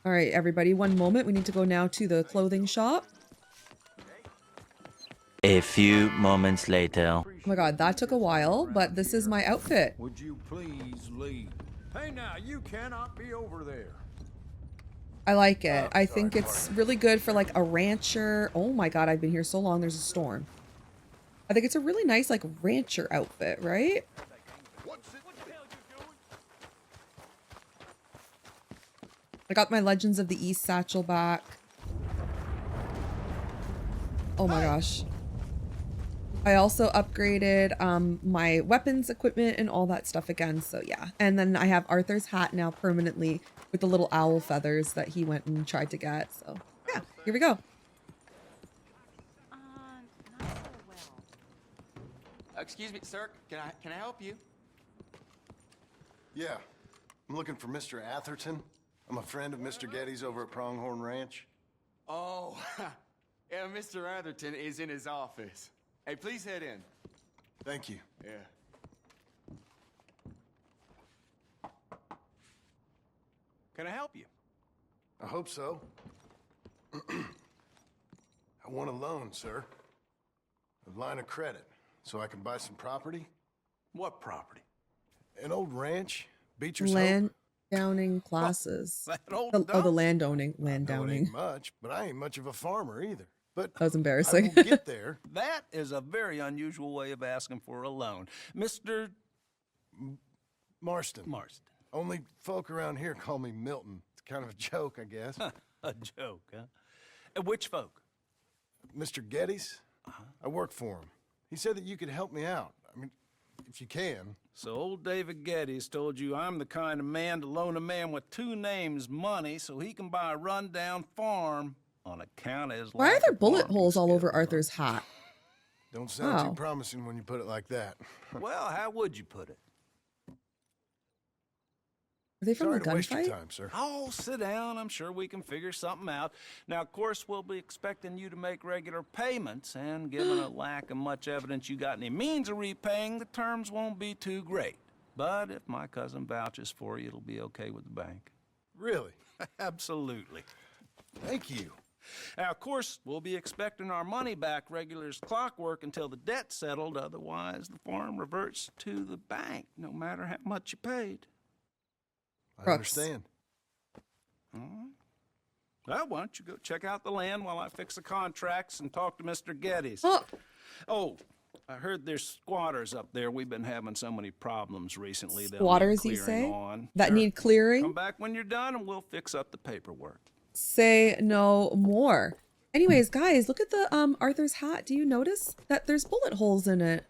All right, everybody. One moment. We need to go now to the clothing shop. A few moments later. Oh my god, that took a while, but this is my outfit. Would you please leave? Hey now, you cannot be over there. I like it. I think it's really good for like a rancher. Oh my god, I've been here so long, there's a storm. I think it's a really nice like rancher outfit, right? I got my Legends of the East satchel back. Oh my gosh. I also upgraded my weapons equipment and all that stuff again, so yeah. And then I have Arthur's hat now permanently with the little owl feathers that he went and tried to get, so yeah, here we go. Not so well. Excuse me, sir, can I help you? Yeah, I'm looking for Mr. Atherton. I'm a friend of Mr. Getty's over at Pronghorn Ranch. Oh, yeah, Mr. Atherton is in his office. Hey, please head in. Thank you. Yeah. Can I help you? I hope so. I want a loan, sir. A line of credit, so I can buy some property. What property? An old ranch, Beecher's Land downing classes. That old The landowning. It ain't much, but I ain't much of a farmer either. But that was embarrassing. I will get there. That is a very unusual way of asking for a loan. Mr. Marston. Marston. Only folk around here call me Milton. It's kind of a joke, I guess. A joke, huh? Which folk? Mr. Getty's. I work for him. He said that you could help me out. I mean, if you can. So old David Geddes told you I'm the kind of man to loan a man with two names money so he can buy a rundown farm on account of his Why are lack there of bullet farming holes all skills. over Arthur's hat? Don't sound Wow. too promising when you put it like that. Well, how would you put it? Are they from Sorry the to waste your gunfight? time, sir. Oh, sit down. I'm sure we can figure something out. Now, of course, we'll be expecting you to make regular payments, and given a lack of much evidence you got any means of repaying, the terms won't be too great. But if my cousin vouches for you, it'll be okay with the bank. Really? Absolutely. Thank you. Now, of course, we'll be expecting our money back regular as clockwork until the debt's settled. Otherwise, the farm reverts to the bank, no matter how much you paid. I understand. All right. Well, why don't you go check out the land while I fix the contracts and talk to Mr. Geddes. Oh, I heard there's squatters up there. We've been having so many problems recently. Squatters, you say? That need Come clearing? back when you're done and we'll fix up the paperwork. Say no more. Anyways, guys, look at the Arthur's hat. Do you notice that there's bullet holes in it?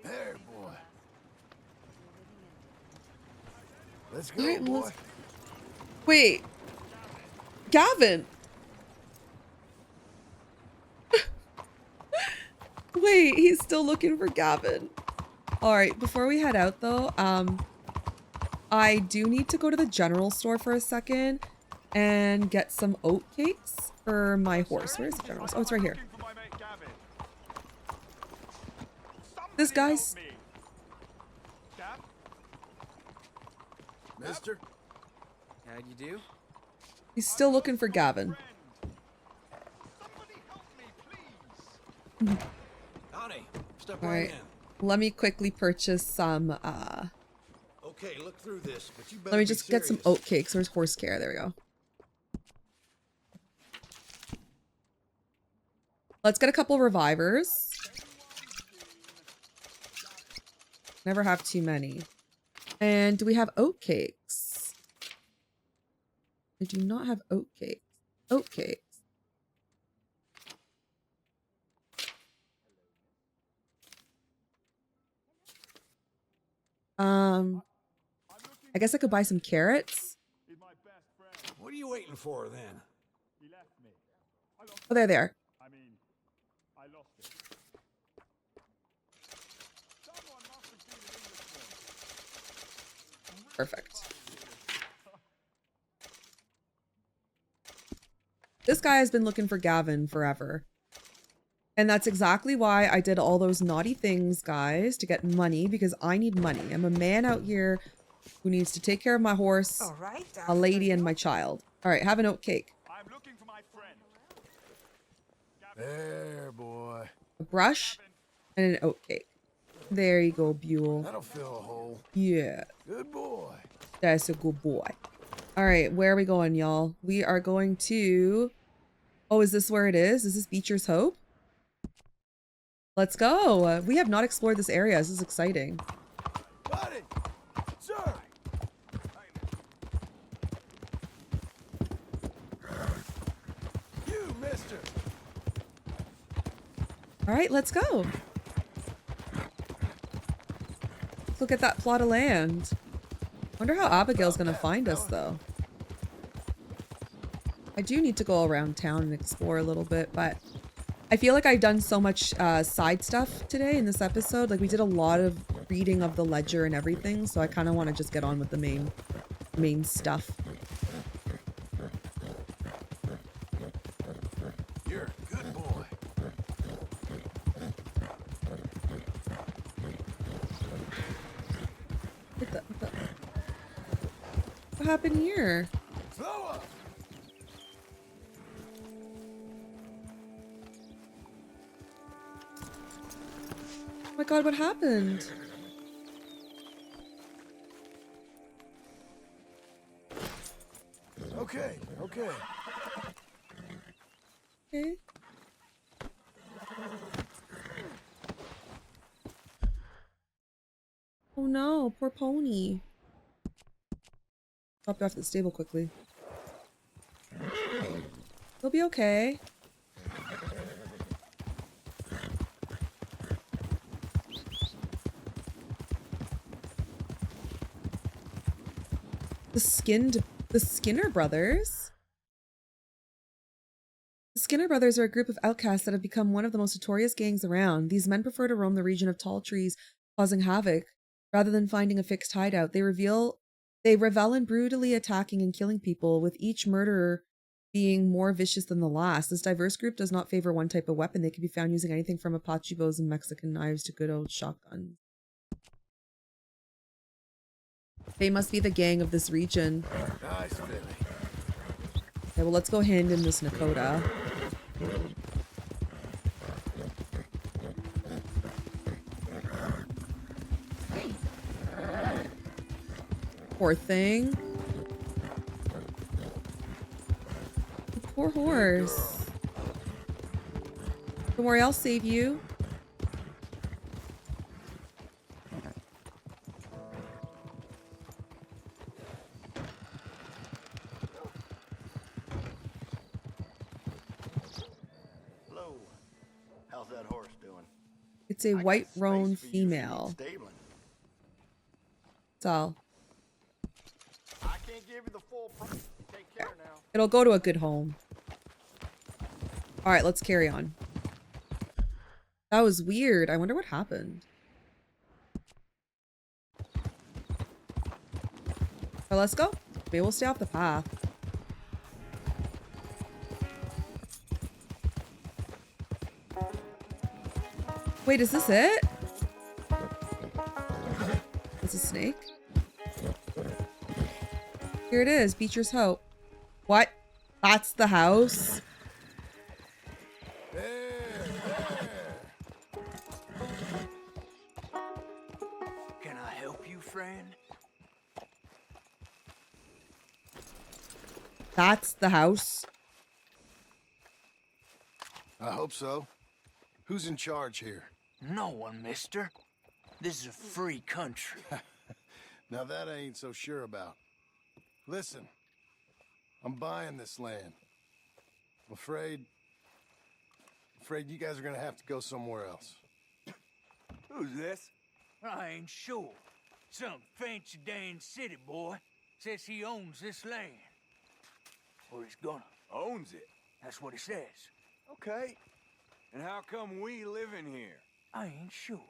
There, boy. Let's go, All right, well, boy. Wait. Gavin. Wait, he's still looking for Gavin. All right, before we head out though, I do need to go to the general store for a second and get some oat cakes for my horse. Where's the general store? Oh, it's right here. This guy's... Mister? How'd you do? He's still looking for Gavin. Honey, step All right right, in. let me quickly purchase some, Okay, look through this, but you better let me be just get some serious. oat cakes. Where's horse care? There we go. Let's get a couple revivers. Never have too many. And do we have oat cakes? I do not have oat cakes. Oat cakes. I guess I could buy some carrots. What are you waiting for, then? Oh, there they are. Perfect. This guy has been looking for Gavin forever. And that's exactly why I did all those naughty things, guys, to get money, because I need money. I'm a man out here who needs to take care of my horse, a lady, and my child. All right, have an oat cake. I'm looking for my friend. There, boy. A brush and an oat cake. There you go, Buell. That'll fill a hole. Yeah. Good boy. That's a good boy. All right, where are we going, y'all? We are going to... Oh, is this where it is? Is this Beecher's Hope? Let's go. We have not explored this area. This is exciting. Buddy! Sir! You, mister! All right, let's go. Let's look at that plot of land. Wonder how Abigail's gonna find us, though. I do need to go around town and explore a little bit, but I feel like I've done so much side stuff today in this episode. Like, we did a lot of reading of the ledger and everything, so I kind of want to just get on with the main stuff. You're a good boy. What happened here? Slow up! Oh my god, what happened? Okay, okay. Okay. Oh no, poor pony. Dropped off at the stable quickly. He'll be okay. The Skinner brothers? The Skinner brothers are a group of outcasts that have become one of the most notorious gangs around. These men prefer to roam the region of tall trees, causing havoc, rather than finding a fixed hideout. They revel in brutally attacking and killing people, with each murderer being more vicious than the last. This diverse group does not favor one type of weapon. They can be found using anything from Apache bows and Mexican knives to good old shotguns. They must be the gang of this region. Nice, Billy. Okay, well, let's go hand in this Nakota. Poor thing. Poor horse. Don't worry, I'll save you. Hello. How's that horse doing? It's a white roan female. That's all. I can't give you the full price. Take care now. It'll go to a good home. All right, let's carry on. That was weird. I wonder what happened. But let's go. Maybe we'll stay off the path. Wait, is this it? It's a snake? Here it is, Beecher's Hope. What? That's the house? Can I help you, friend? That's the house? I hope so. Who's in charge here? No one, mister. This is a free country. Now that I ain't so sure about. Listen, I'm buying this land. I'm afraid you guys are gonna have to go somewhere else. Who's this? I ain't sure. Some fancy Dan city boy says he owns this land. Or he's gonna. Owns it? That's what he says. Okay. And how come we live in here? I ain't sure.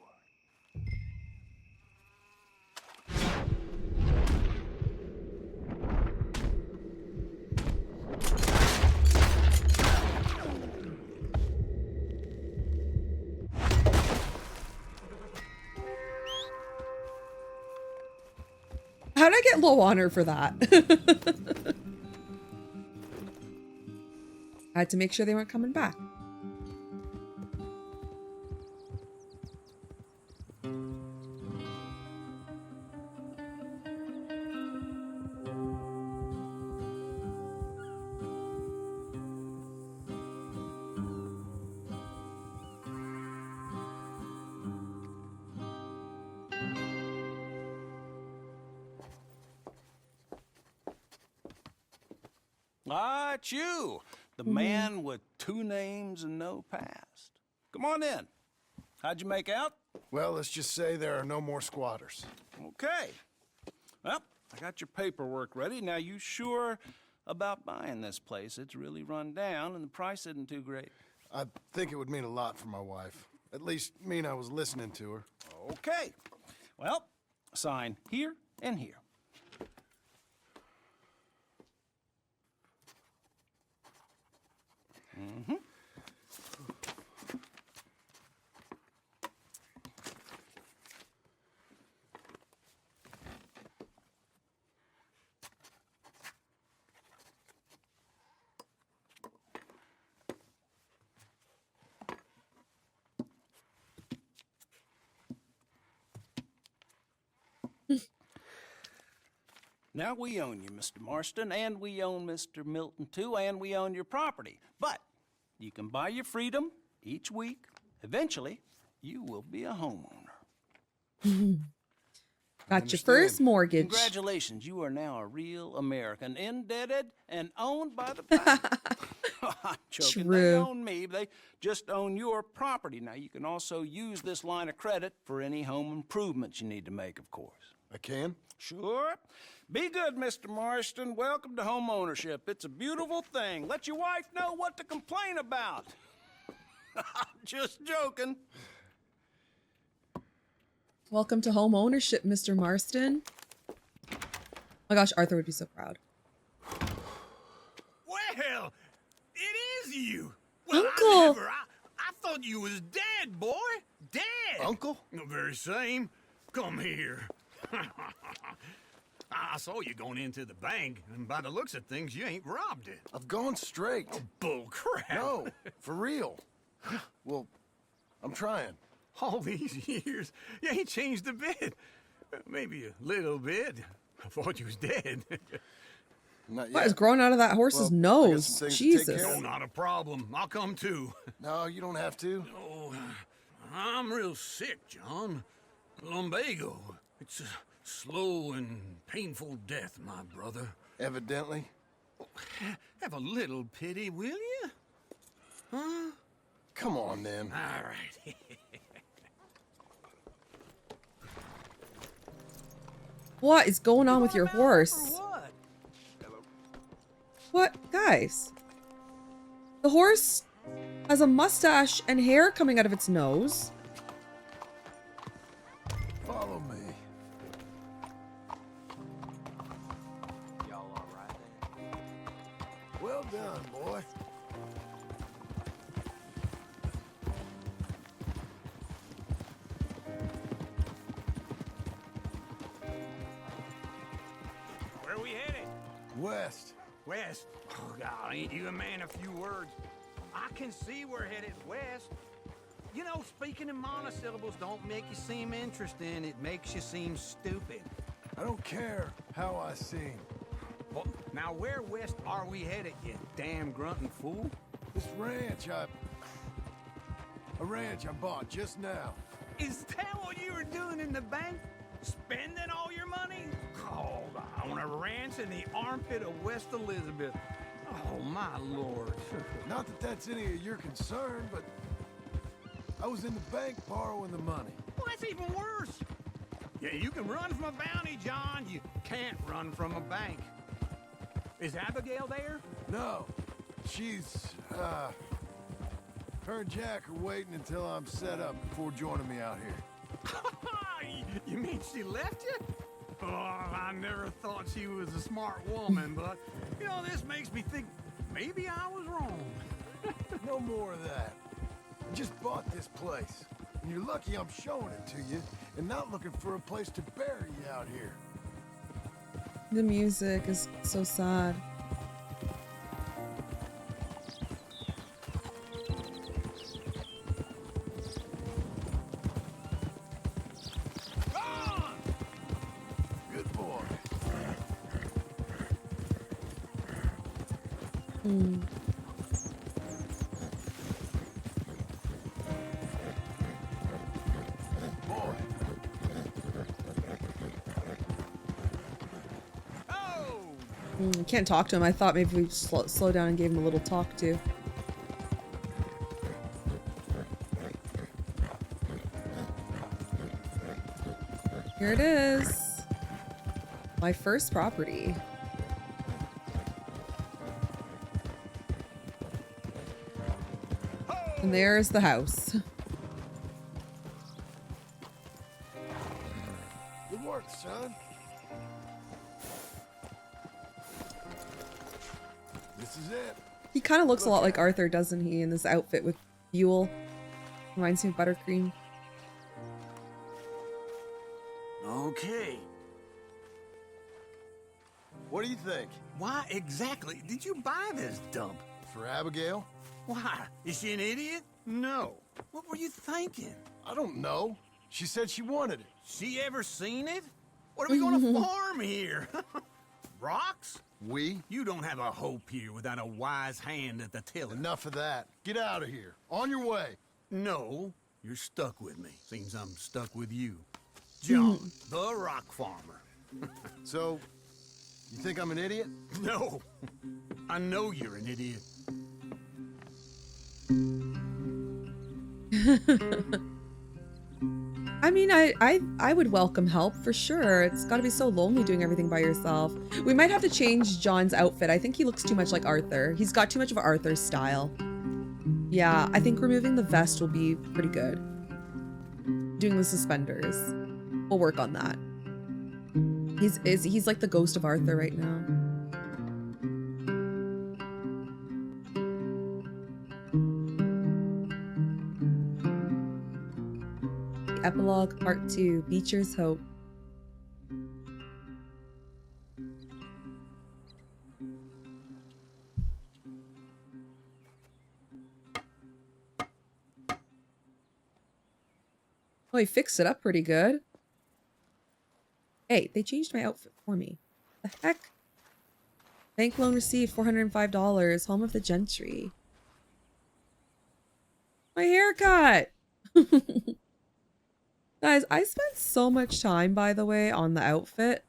How'd I get low on her for that? I had to make sure they weren't coming back. Ah, it's you, the man with 2 names and no past. Come on in. How'd you make out? Well, let's just say there are no more squatters. Okay. Well, I got your paperwork ready. Now, you sure about buying this place? It's really run down, and the price isn't too great. I think it would mean a lot for my wife. At least mean I was listening to her. Okay. Well, sign here and here. Mm-hmm. Now we own you, Mr. Marston, and we own Mr. Milton, too, and we own your property. But you can buy your freedom each week. Eventually, you will be a homeowner. Got your first mortgage. Congratulations, you are now a real American, indebted and owned by the bank. I'm joking. True. They own me. They just own your property. Now, you can also use this line of credit for any home improvements you need to make, of course. I can? Sure. Be good, Mr. Marston. Welcome to home ownership. It's a beautiful thing. Let your wife know what to complain about. Just joking. Welcome to home ownership, Mr. Marston. Oh my gosh, Arthur would be so proud. Well, it is you. Well, Uncle! I thought you was dead, boy. Dead. Uncle? The very same. Come here. I saw you going into the bank, and by the looks of things, you ain't robbed it. I've gone straight. Bull crap. No, for real. Well, I'm trying. All these years, you ain't changed a bit. Maybe a little bit. I thought you was dead. Not What yet. is growing out of that horse's Well, I got nose? some things to take Jesus. care No, not a problem. I'll come too. No, you don't have to. Oh, I'm real sick, John. Lumbago. It's a slow and painful death, my brother. Evidently. Have a little pity, will you? Huh? Come on, then. All right. What is going on with your horse? What? What? Guys. The horse has a mustache and hair coming out of its nose. Follow me. Y'all all right there? Well done, boy. Where are we headed? West. West. Oh, God, ain't you a man of few words? I can see we're headed west. You know, speaking in monosyllables don't make you seem interesting. It makes you seem stupid. I don't care how I seem. Well, now where west are we headed, you damn grunting fool? This ranch I bought just now. Is that what you were doing in the bank? Spending all your money? Oh, on a ranch in the armpit of West Elizabeth. Oh, my Lord. Not that that's any of your concern, but I was in the bank borrowing the money. Well, that's even worse. Yeah, you can run from a bounty, John. You can't run from a bank. Is Abigail there? No, she's, her and Jack are waiting until I'm set up before joining me out here. You mean she left you? Oh, I never thought she was a smart woman, but, you know, this makes me think maybe I was wrong. No more of that. I just bought this place, and you're lucky I'm showing it to you and not looking for a place to bury you out here. The music is so sad. Good boy. Boy. I can't talk to him. I thought maybe we'd slow down and gave him a little talk to. Here it is. My first property. And there's the house. Good work, son. This is it. He kind of looks a lot like Arthur, doesn't he, in this outfit with fuel? Reminds me of Buttercream. Okay. What do you think? Why exactly did you buy this dump? For Abigail? Why? Is she an idiot? No. What were you thinking? I don't know. She said she wanted it. She ever seen it? What are we gonna farm here? Rocks? We? You don't have a hope here without a wise hand at the tiller. Enough of that. Get out of here. On your way. No, you're stuck with me. Seems I'm stuck with you. John, the rock farmer. So, you think I'm an idiot? No. I know you're an idiot. I mean, I would welcome help for sure. It's got to be so lonely doing everything by yourself. We might have to change John's outfit. I think he looks too much like Arthur. He's got too much of Arthur's style. Yeah, I think removing the vest will be pretty good. Doing the suspenders. We'll work on that. He's like the ghost of Arthur right now. Epilogue Part 2, Beecher's Hope. Oh, he fixed it up pretty good. Hey, they changed my outfit for me. The heck? Bank loan received, $405. Home of the gentry. My haircut! Guys, I spent so much time, by the way, on the outfit.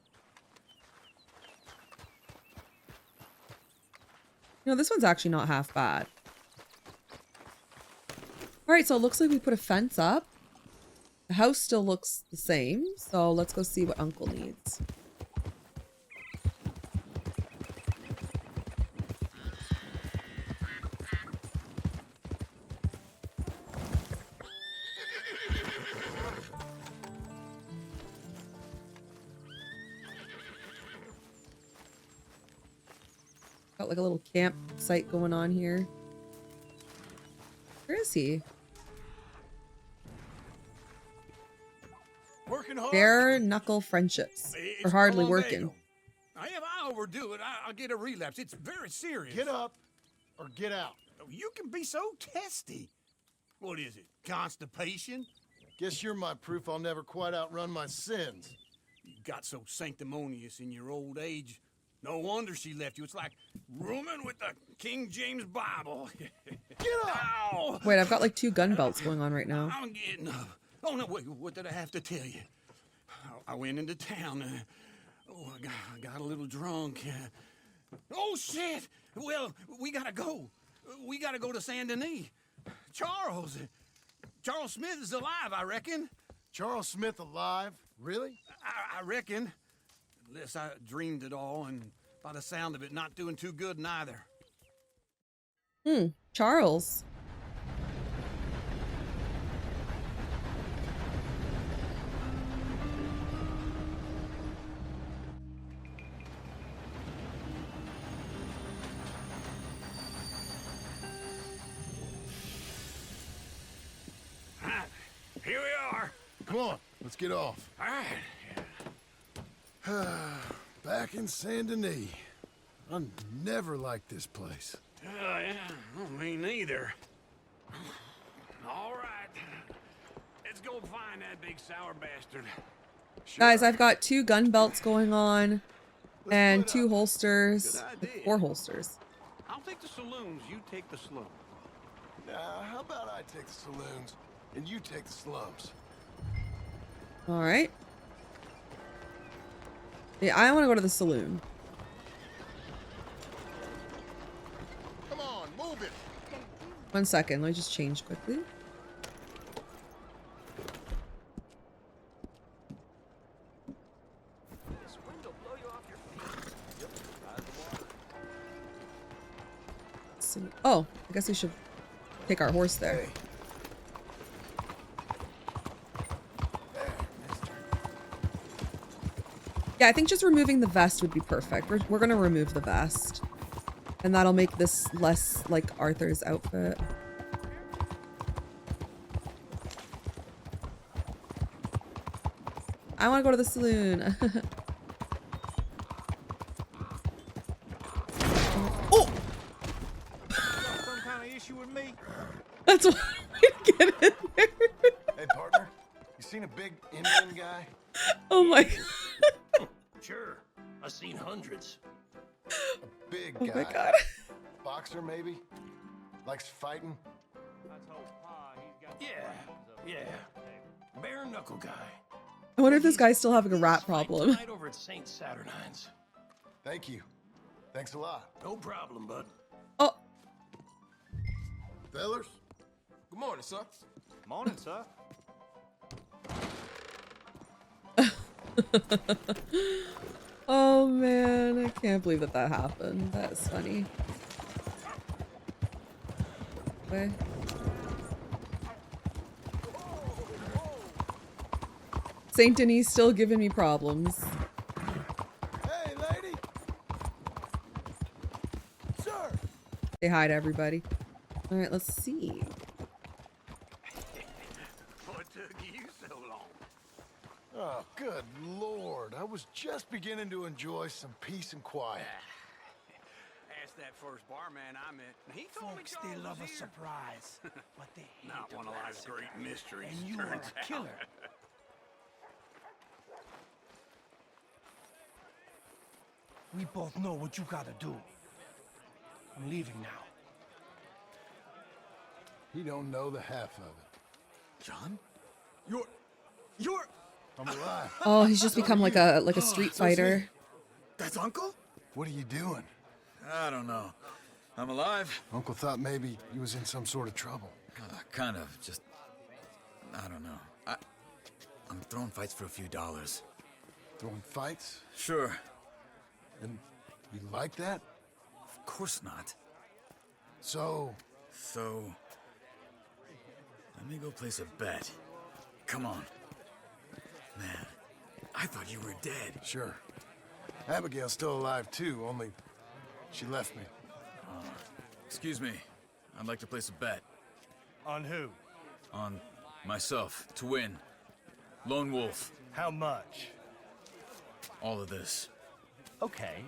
You know, this one's actually not half bad. Alright, so it looks like we put a fence up. The house still looks the same, so let's go see what Uncle needs. Got like a little campsite going on here. Where is he? Working hard. Bare knuckle friendships. It's Or hardly Colombo. working. If I overdo it, I'll get a relapse. It's very serious. Get up or get out. You can be so testy. What is it? Constipation? Guess you're my proof I'll never quite outrun my sins. You got so sanctimonious in your old age. No wonder she left you. It's like rooming with the King James Bible. Get up! Ow! Wait, I've got like 2 gun belts going on right now. I'm getting up. Oh, no, wait, what did I have to tell you? I went into town. I got a little drunk. Oh, shit! Well, we gotta go. We gotta go to Saint Denis. Charles Smith is alive, I reckon. Charles Smith alive? Really? I reckon. Unless I dreamed it all, and by the sound of it, not doing too good neither. Charles. Here we are. Come on, let's get off. All right. Back in Saint Denis. I never liked this place. Yeah, well, me neither. All right. Let's go find that big sour bastard. Guys, I've got 2 gun belts going on and 2 holsters. 4 holsters. I'll take the saloons, you take the slums. Now, how about I take the saloons and you take the slums? All right. Yeah, I want to go to the saloon. Come on, move it. 1 second. Let me just change quickly. Oh, I guess we should take our horse there. Yeah, I think just removing the vest would be perfect. We're gonna remove the vest. And that'll make this less like Arthur's outfit. I want to go to the saloon. Oh! Some kind of issue with me? That's why we get in there. Hey, partner, you seen a big Indian guy? Oh my god. Sure, I've seen hundreds. A big guy. Oh my god. Boxer, maybe? Likes fighting? Yeah. Bare knuckle guy. I wonder if this guy's still having a rat problem. Right over at St. Saturnine's. Thank you. Thanks a lot. No problem, bud. Oh. Fellers? Good morning, sir. Morning, sir. Oh man, I can't believe that happened. That is funny. Okay. Saint Denis still giving me problems. Hey, lady! Sir! Say hi to everybody. All right, let's see. What took you so long? Oh, good lord. I was just beginning to enjoy some peace and quiet. Ask that first barman I met. He told Folks, me they love a here. surprise, but they hate Not one of life's great mysteries. And you are turns a killer. out. We both know what you gotta do. I'm leaving now. He don't know the half of it. John? You're... I'm alive. Oh, he's just become like a street fighter. That's Uncle? What are you doing? I don't know. I'm alive. Uncle thought maybe he was in some sort of trouble. Kind of. Just... I don't know. I'm throwing fights for a few dollars. Throwing fights? Sure. And you like that? Of course not. So... Let me go place a bet. Come on. Man, I thought you were dead. Sure. Abigail's still alive too, only she left me. Excuse me. I'd like to place a bet. On who? On myself, to win. Lone Wolf. How much? All of this. Okay.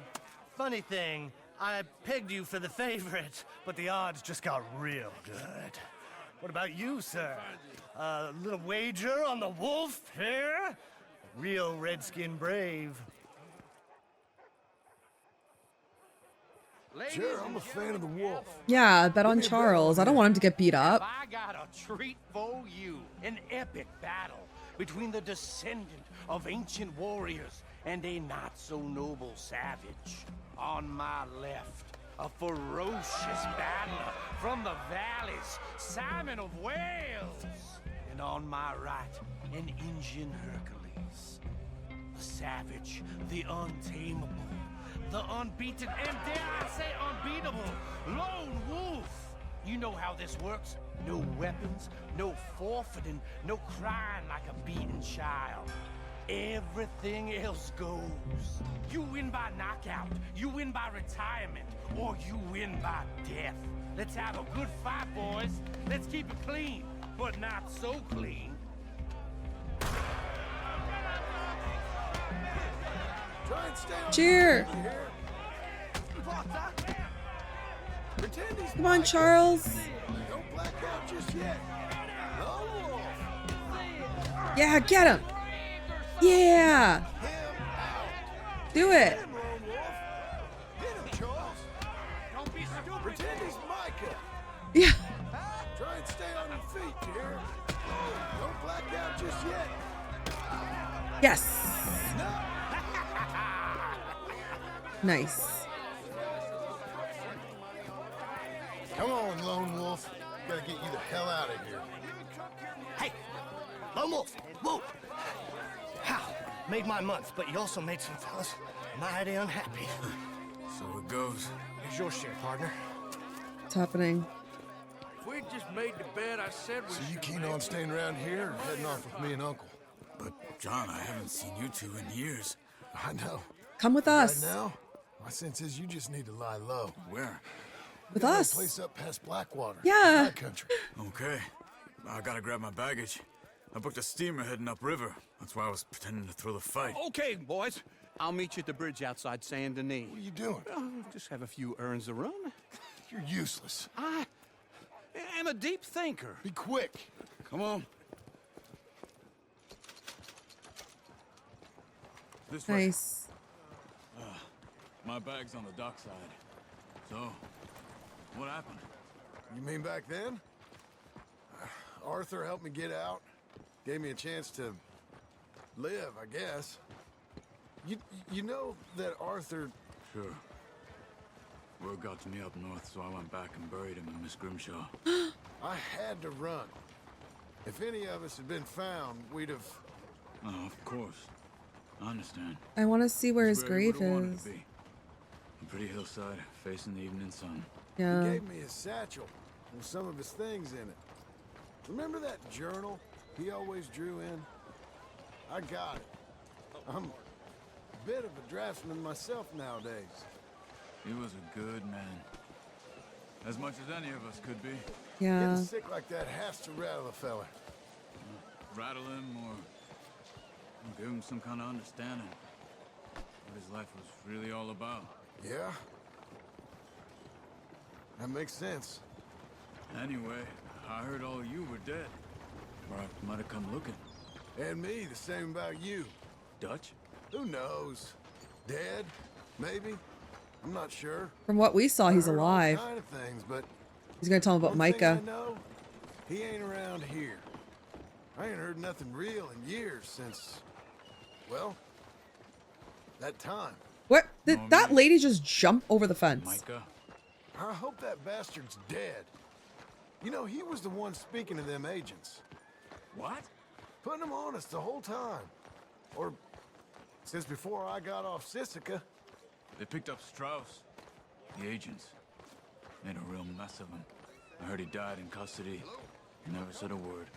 Funny thing, I pegged you for the favorite, but the odds just got real good. What about you, sir? A little wager on the wolf here? Real redskin brave. Sure, I'm a fan of the wolf. Yeah, bet on Charles. I don't want him to get beat up. I got a treat for you. An epic battle between the descendant of ancient warriors and a not-so-noble savage. On my left, a ferocious battler from the valleys, Simon of Wales. And on my right, an Indian Hercules. The savage, the untamable, the unbeaten, and dare I say unbeatable, Lone Wolf. You know how this works. No weapons, no forfeiting, no crying like a beaten child. Everything else goes. You win by knockout, you win by retirement, or you win by death. Let's have a good fight, boys. Let's keep it clean, but not so clean. Try Cheer! Come on, Charles. Don't black out just yet. Lone Wolf. Yeah, get him. Yeah. Do it. Pretend he's Micah. Yeah. Try and stay on your feet, dear. Don't black out just yet. Yes. Nice. Come on, Lone Wolf. Gotta get you the hell out of here. Hey, Lone Wolf, whoa! How? Made my month, but you also made some fellas mighty unhappy. So it goes. Here's your share, partner. What's happening? If we just made the bed, I said we So you keen on staying around here or heading off with me and Uncle? But, John, I haven't seen you two in years. I know. Come with us. Right now, my sense is you just need to lie low. Where? With Got that us. place up past Blackwater. Yeah. My country. Okay. I gotta grab my baggage. I booked a steamer heading upriver. That's why I was pretending to throw the fight. Okay, boys. I'll meet you at the bridge outside Saint Denis. What are you doing? Oh, just have a few errands to run. You're useless. I am a deep thinker. Be quick. Come on. This way. Nice. My bag's on the dockside. So, what happened? You mean back then? Arthur helped me get out. Gave me a chance to live, I guess. You know that Arthur... Sure. Word got to me up north, so I went back and buried him in Miss Grimshaw. I had to run. If any of us had been found, we'd have... Oh, of course. I understand. I want to see where his It's grave you would've wanted is. to be. A pretty hillside, facing the evening sun. Yeah. He gave me his satchel with some of his things in it. Remember that journal he always drew in? I got it. I'm a bit of a draftsman myself nowadays. He was a good man. As much as any of us could be. Yeah. Getting sick like that has to rattle a fella. Rattle him or give him some kind of understanding. What his life was really all about. Yeah? That makes sense. Anyway, I heard all you were dead. Bart might have come looking. And me, the same about you. Dutch? Who knows? Dead? Maybe? I'm not sure. From what we saw, he's I heard all alive. kind of things, but He's gonna tell him about one thing Micah. I know, he ain't around here. I ain't heard nothing real in years since, well, that time. What? Did that lady just jump over the fence? Micah? I hope that bastard's dead. You know, he was the one speaking to them agents. What? Putting them on us the whole time. Or since before I got off Sisika. They picked up Strauss. The agents. Made a real mess of him. I heard he died in custody. Never said a word.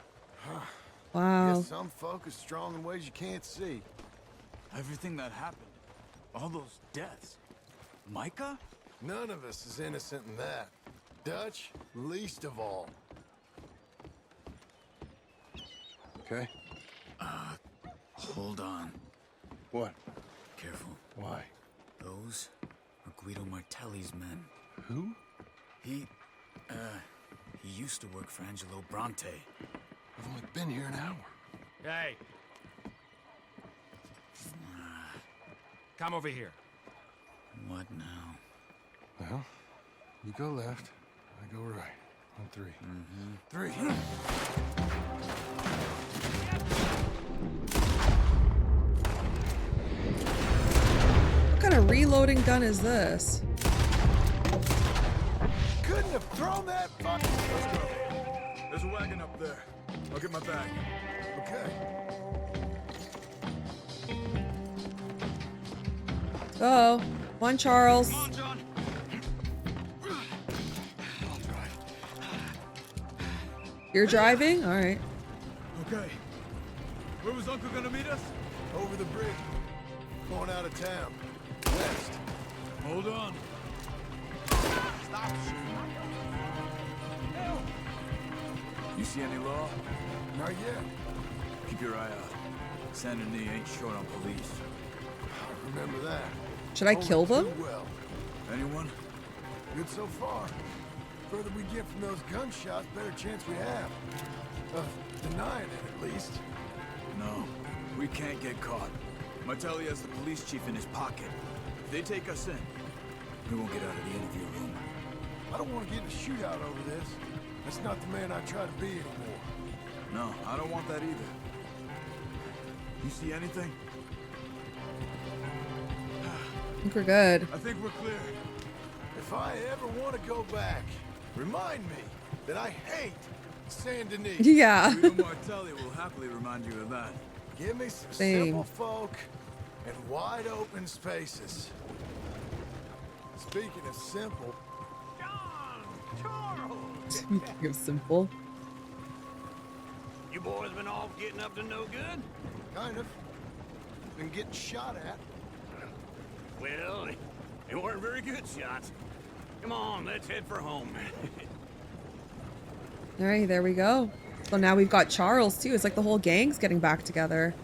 Wow. Guess some folk is strong in ways you can't see. Everything that happened. All those deaths. Micah? None of us is innocent in that. Dutch, least of all. Okay? Hold on. What? Careful. Why? Those are Guido Martelli's men. Who? He used to work for Angelo Bronte. I've only been here an hour. Hey. Come over here. What now? Well, you go left, I go right. On three. Three. What kind of reloading gun is this? Couldn't have thrown that fuck. Let's go. There's a wagon up there. I'll get my bag. Okay. Oh, one Charles. Come on, John. You're driving? All right. Okay. Where was Uncle gonna meet us? Over the bridge. Going out of town. West. Hold on. Stop shooting. You see any law? Not yet. Keep your eye out. Saint Denis ain't short on police. I Remember that. Should I kill them? Too well. Anyone? Good so far. Further we get from those gunshots, better chance we have. Denying it, at least. No, we can't get caught. Martelli has the police chief in his pocket. If they take us in, we won't get out of the interview room. I don't want to get in a shootout over this. That's not the man I try to be anymore. No, I don't want that either. You see anything? I think we're good. I think we're clear. If I ever want to go back, remind me that I hate Saint Denis. Yeah. Guido Martelli will happily remind you of that. Give me some Same. simple folk and wide open spaces. Speaking of simple, Speaking of simple. You boys been all getting up to no good? kind of. Been getting shot at. Well, they weren't very good shots. Come on, let's head for home. All right, there we go. So now we've got Charles too. It's like the whole gang's getting back together.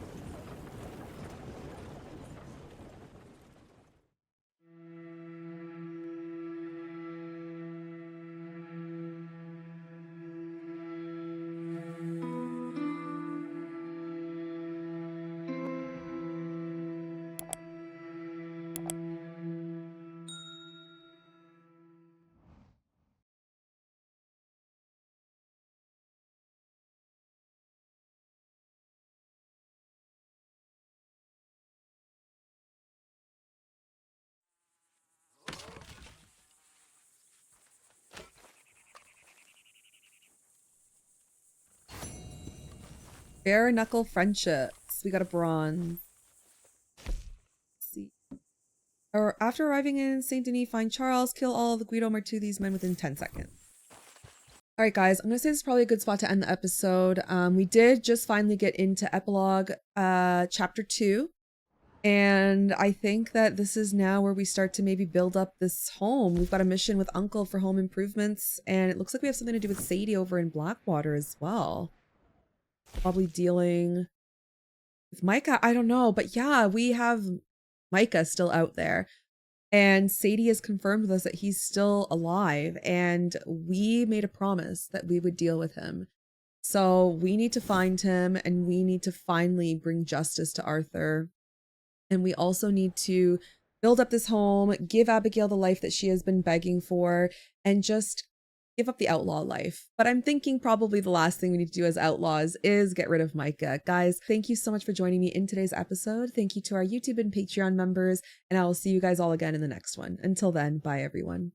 Bare knuckle friendships. We got a bronze. Let's see. Or after arriving in Saint Denis, find Charles, kill all of the Guido Martuzzi's men within 10 seconds. All right, guys, I'm gonna say this is probably a good spot to end the episode. We did just finally get into epilogue chapter 2. And I think that this is now where we start to maybe build up this home. We've got a mission with Uncle for home improvements, and it looks like we have something to do with Sadie over in Blackwater as well. Probably dealing with Micah. I don't know. But yeah, we have Micah still out there. And Sadie has confirmed with us that he's still alive. And we made a promise that we would deal with him. So we need to find him, and we need to finally bring justice to Arthur. And we also need to build up this home, give Abigail the life that she has been begging for, and just give up the outlaw life. But I'm thinking probably the last thing we need to do as outlaws is get rid of Micah. Guys, thank you so much for joining me in today's episode. Thank you to our YouTube and Patreon members, and I will see you guys all again in the next one. Until then, bye everyone.